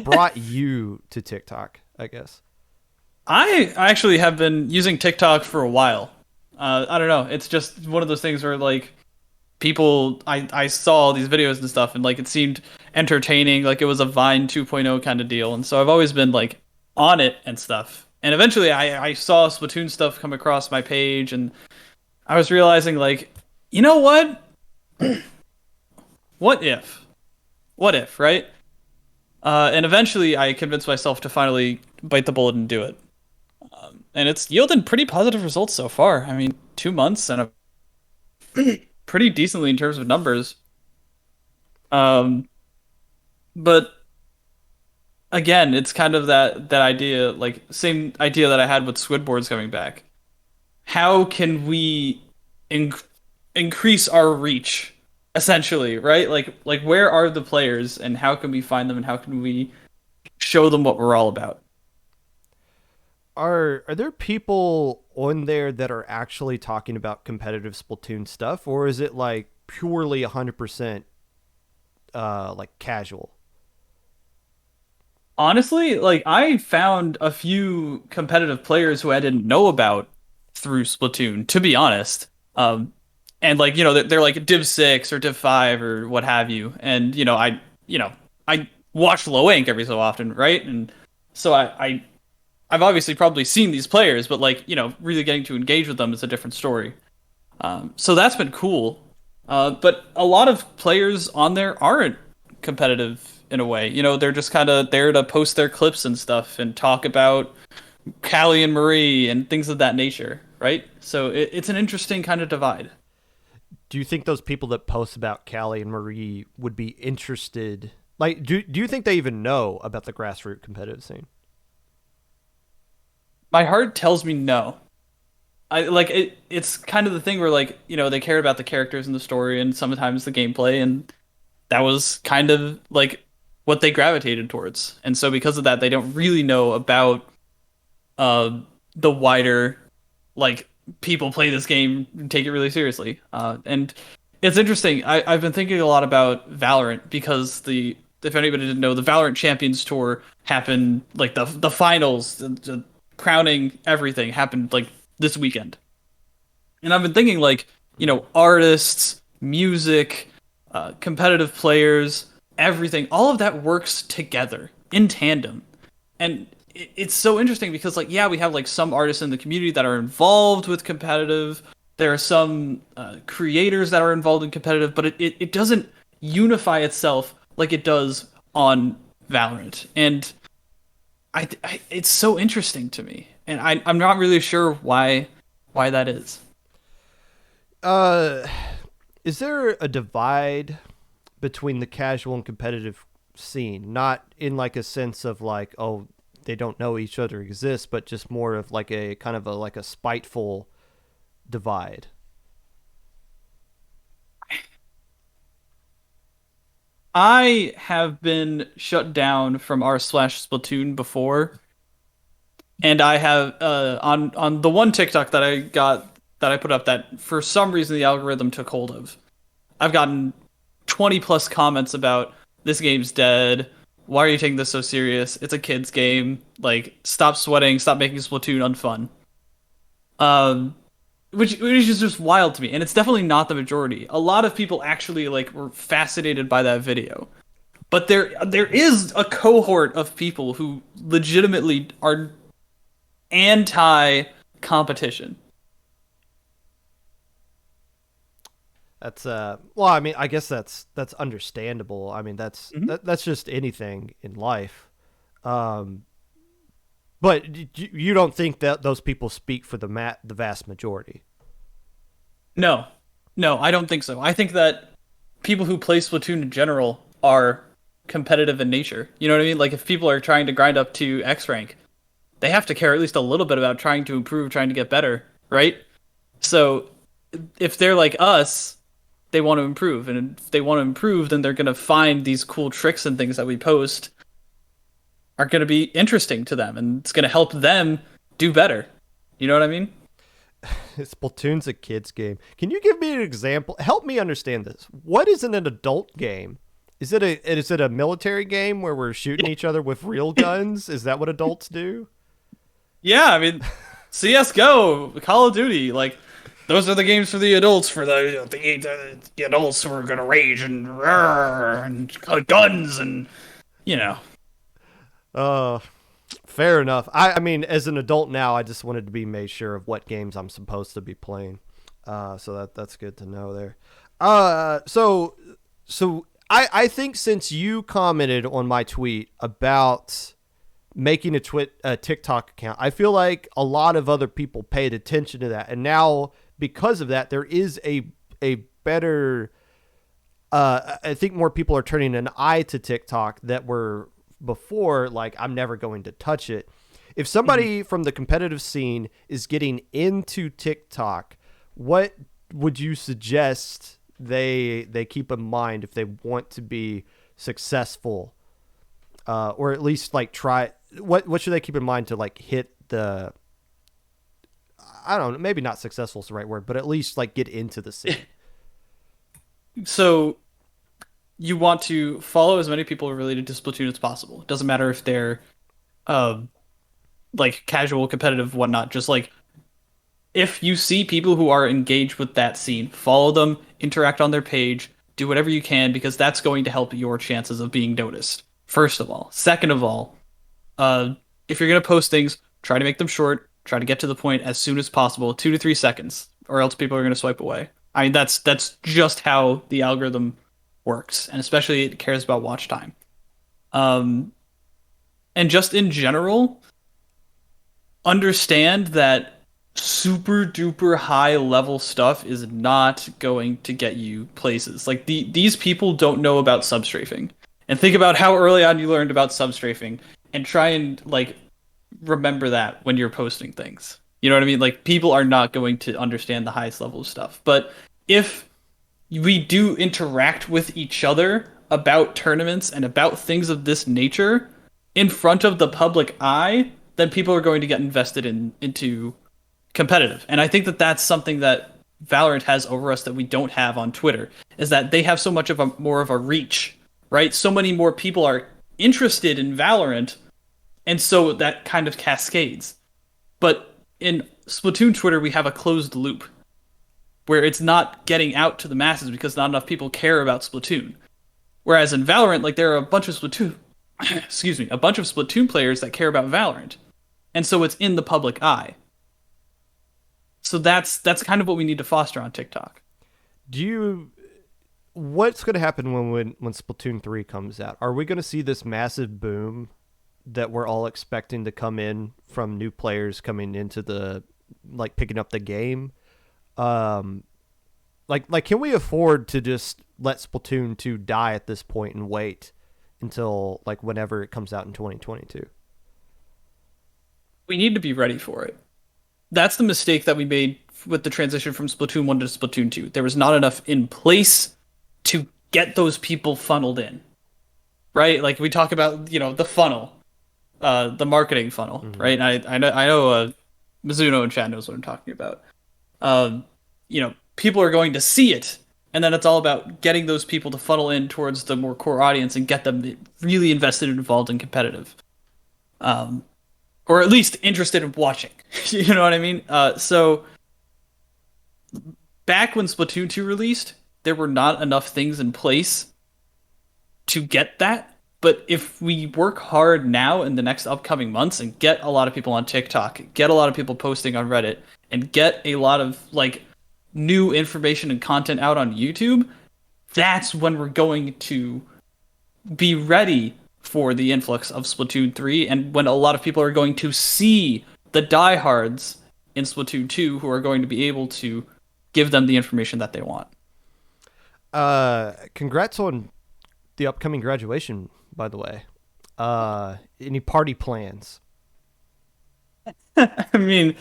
brought you to TikTok, I guess? I actually have been using TikTok for a while. I don't know. It's just one of those things where, like, people, I saw these videos and stuff, and like it seemed entertaining, like it was a Vine 2.0 kind of deal, and so I've always been like on it and stuff. And eventually I saw Splatoon stuff come across my page, and I was realizing, like, you know what? What if, right? And eventually I convinced myself to finally bite the bullet and do it. and it's yielded pretty positive results so far. I mean, 2 months and pretty decently in terms of numbers. Um, but again, it's kind of that idea, like same idea that I had with Squidboards coming back. How can we in- increase our reach, essentially, right? Like where are the players, and how can we find them, and how can we show them what we're all about? Are there people on there that are actually talking about competitive Splatoon stuff, or is it like purely 100% like casual? Honestly, like I found a few competitive players who I didn't know about through Splatoon, to be honest. And like, they're like Div 6 or Div 5 or what have you. And I watch Low Ink every so often, right? And so I've obviously probably seen these players, but like, really getting to engage with them is a different story. So that's been cool. But a lot of players on there aren't competitive in a way. They're just kind of there to post their clips and stuff and talk about Callie and Marie and things of that nature, right? So it's an interesting kind of divide. Do you think those people that post about Callie and Marie would be interested? Like, do you think they even know about the grassroots competitive scene? My heart tells me no. I like it. It's kind of the thing where like they care about the characters in the story and sometimes the gameplay, and that was kind of like what they gravitated towards. And so because of that, they don't really know about uh, the wider, like, people play this game and take it really seriously. And it's interesting. I've been thinking a lot about Valorant because if anybody didn't know, the Valorant Champions Tour happened, like the finals, the crowning everything happened like this weekend. And I've been thinking like, artists, music, competitive players, everything, all of that works together in tandem. And it's so interesting because like, yeah, we have like some artists in the community that are involved with competitive. There are some creators that are involved in competitive, but it doesn't unify itself like it does on Valorant. And it's so interesting to me. And I'm not really sure why that is. Uh, is there a divide between the casual and competitive scene? Not in like a sense of like, oh, they don't know each other exists, but just more of like a kind of a like a spiteful divide. I have been shut down from r/Splatoon before, and I have on the one TikTok that I put up that for some reason the algorithm took hold of. I've gotten 20 plus comments about this game's dead. Why are you taking this so serious? It's a kid's game. Like, stop sweating. Stop making Splatoon unfun. Um, which is just wild to me, and it's definitely not the majority. A lot of people actually like were fascinated by that video, but there is a cohort of people who legitimately are anti competition. That's well, I mean, I guess that's understandable. I mean, Mhm. that's just anything in life. Um, but you don't think that those people speak for the vast majority? No, no, I don't think so. I think that people who play Splatoon in general are competitive in nature. You know what I mean? Like if people are trying to grind up to X rank, they have to care at least a little bit about trying to improve, trying to get better, right? So if they're like us, they want to improve, and if they want to improve, then they're going to find these cool tricks and things that we post are going to be interesting to them, and it's going to help them do better. You know what I mean? Splatoon's a kid's game. Can you give me an example? Help me understand this. What is an adult game? Is it a military game where we're shooting each other with real guns? Is that what adults do? Yeah, I mean, CS:GO, Call of Duty, like those are the games for the adults, for the adults who are gonna rage and roar and guns and you know. Uh, fair enough. I mean, as an adult now, I just wanted to be made sure of what games I'm supposed to be playing. So that's good to know there. So I think since you commented on my tweet about making a TikTok account, I feel like a lot of other people paid attention to that, and now because of that, there is a better. I think more people are turning an eye to TikTok that were before like I'm never going to touch it. If somebody from the competitive scene is getting into TikTok, what would you suggest they keep in mind if they want to be successful, or at least like try? What should they keep in mind to like hit the? I don't know, maybe not successful is the right word, but at least like get into the scene. So you want to follow as many people related to Splatoon as possible. It doesn't matter if they're like casual, competitive, whatnot. Just like if you see people who are engaged with that scene, follow them, interact on their page, do whatever you can, because that's going to help your chances of being noticed. First of all. Second of all, if you're going to post things, try to make them short, try to get to the point as soon as possible, 2 to 3 seconds, or else people are going to swipe away. I mean, that's just how the algorithm works, and especially it cares about watch time. And just in general, understand that super duper high level stuff is not going to get you places. Like these people don't know about substrafing. And think about how early on you learned about substrafing, and try and like remember that when you're posting things. You know what I mean? Like people are not going to understand the highest level of stuff. But if we do interact with each other about tournaments and about things of this nature in front of the public eye, then people are going to get invested into competitive. And I think that that's something that Valorant has over us that we don't have on Twitter, is that they have so much of a more of a reach, right? So many more people are interested in Valorant, and so that kind of cascades. But in Splatoon Twitter, we have a closed loop where it's not getting out to the masses because not enough people care about Splatoon. Whereas in Valorant, like there are a bunch of Splatoon, a bunch of Splatoon players that care about Valorant, and so it's in the public eye. So that's kind of what we need to foster on TikTok. What's going to happen when Splatoon 3 comes out? Are we going to see this massive boom that we're all expecting to come in from new players coming into the, like, picking up the game? Like, can we afford to just let Splatoon 2 die at this point and wait until, like, whenever it comes out in 2022? We need to be ready for it. That's the mistake that we made with the transition from Splatoon 1 to Splatoon 2. There was not enough in place to get those people funneled in, right? Like we talk about, you know, the funnel, the marketing funnel, right? And I know Mizuno in chat knows what I'm talking about. You know, people are going to see it, and then it's all about getting those people to funnel in towards the more core audience and get them really invested and involved and competitive. Or at least interested in watching. You know what I mean? So back when Splatoon 2 released, there were not enough things in place to get that. But if we work hard now in the next upcoming months and get a lot of people on TikTok, get a lot of people posting on Reddit, and get a lot of like new information and content out on YouTube, that's when we're going to be ready for the influx of Splatoon 3, and when a lot of people are going to see the diehards in Splatoon 2 who are going to be able to give them the information that they want. Congrats on the upcoming graduation, by the way. Any party plans? I mean,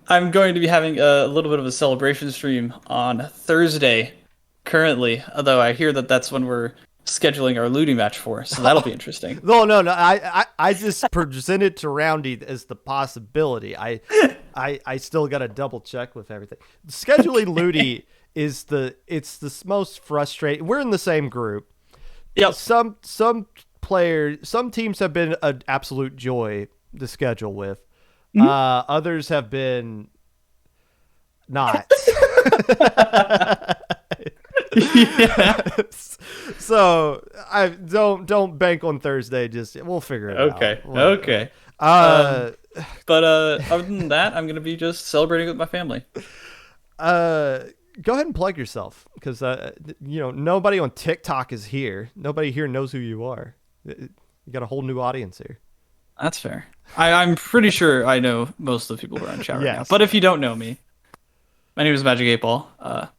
I'm going to be having a little bit of a celebration stream on Thursday currently, although I hear that that's when we're scheduling our looting match for, so that'll be interesting. No. I just presented to Roundy as the possibility. I still got to double check with everything. Scheduling Looty is the most frustrating. We're in the same group. Yep. Some teams have been an absolute joy to schedule with. Others have been not. Yes. So I don't bank on Thursday. Just we'll figure it out. Okay. But other than that, I'm gonna be just celebrating with my family. Go ahead and plug yourself, because nobody on TikTok is here. Nobody here knows who you are. You got a whole new audience here. That's fair. I'm pretty sure I know most of the people who are in chat right now. Yes. But if you don't know me, my name is Magic8Ball.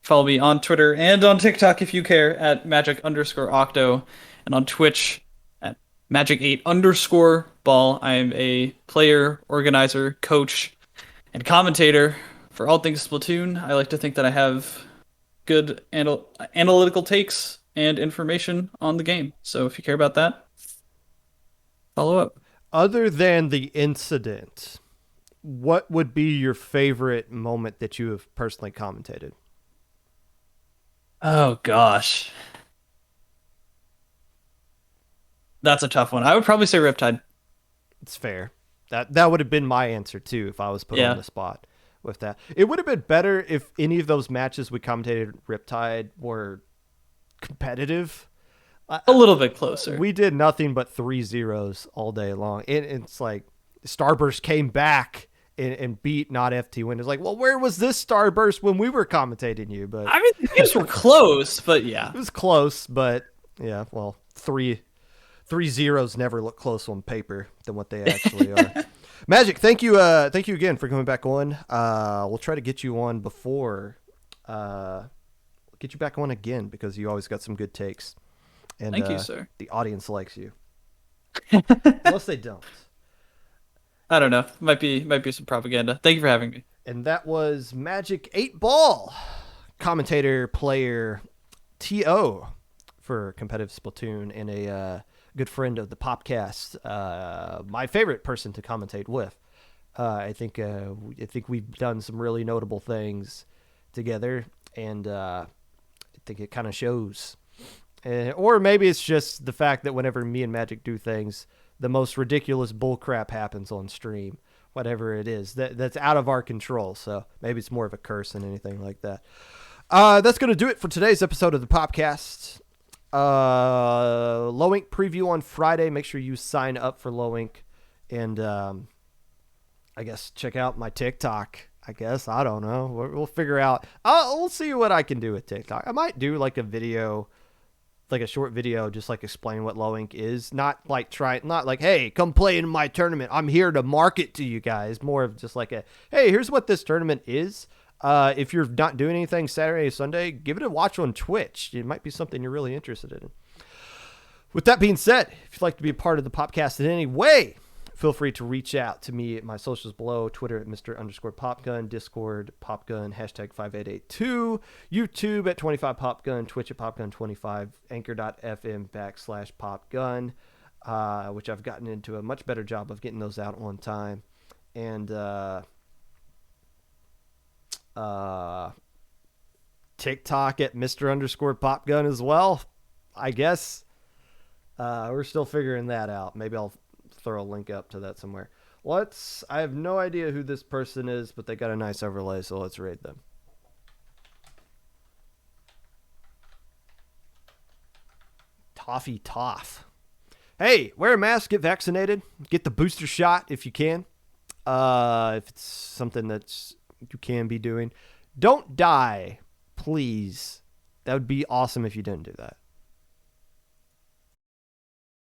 Follow me on Twitter and on TikTok if you care at magic_octo, and on Twitch at magic8_ball. I am a player, organizer, coach, and commentator for all things Splatoon. I like to think that I have good analytical takes and information on the game. So if you care about that, follow up. Other than the incident, what would be your favorite moment that you have personally commentated? Oh gosh. That's a tough one. I would probably say Riptide. It's fair. That would have been my answer too if I was put Yeah. on the spot with that. It would have been better if any of those matches we commentated Riptide were competitive. A little bit closer. We did nothing but 3-0s all day long. It's like Starburst came back and beat not FT Win. It's like, well, where was this Starburst when we were commentating you? But I mean, the games were close, but yeah. it was close, but yeah, well, 3-0s never look close on paper than what they actually are. Magic, thank you again for coming back on. We'll try to get you on before, get you back on again because you always got some good takes. And Thank you, sir. The audience likes you, unless they don't. I don't know. Might be some propaganda. Thank you for having me. And that was Magic8Ball, commentator, player, TO for competitive Splatoon, and a good friend of the Popcast. My favorite person to commentate with. I think we've done some really notable things together, and I think it kind of shows. Or maybe it's just the fact that whenever me and Magic do things, the most ridiculous bullcrap happens on stream, whatever it is that's out of our control. So maybe it's more of a curse than anything like that. That's going to do it for today's episode of the Popcast. Low Ink preview on Friday. Make sure you sign up for Low Ink, and I guess check out my TikTok. I guess I don't know. We'll figure out. We'll see what I can do with TikTok. I might do like a video. Like a short video, just like explain what Low Ink is. Not like, hey, come play in my tournament. I'm here to market to you guys. More of just like hey, here's what this tournament is. If you're not doing anything Saturday or Sunday, give it a watch on Twitch. It might be something you're really interested in. With that being said, if you'd like to be a part of the Popcast in any way, feel free to reach out to me at my socials below. Twitter at Mr_Popgun, Discord Popgun, #5882, YouTube at 25Popgun, Twitch at Popgun25, Anchor.fm/Popgun, which I've gotten into a much better job of getting those out on time. And TikTok at Mr_Popgun as well, I guess. We're still figuring that out. Maybe I'll throw a link up to that somewhere. I have no idea who this person is, but they got a nice overlay, so let's raid them. Toffee Toff. Hey, wear a mask, get vaccinated, get the booster shot if you can. If it's something that you can be doing. Don't die, please. That would be awesome if you didn't do that.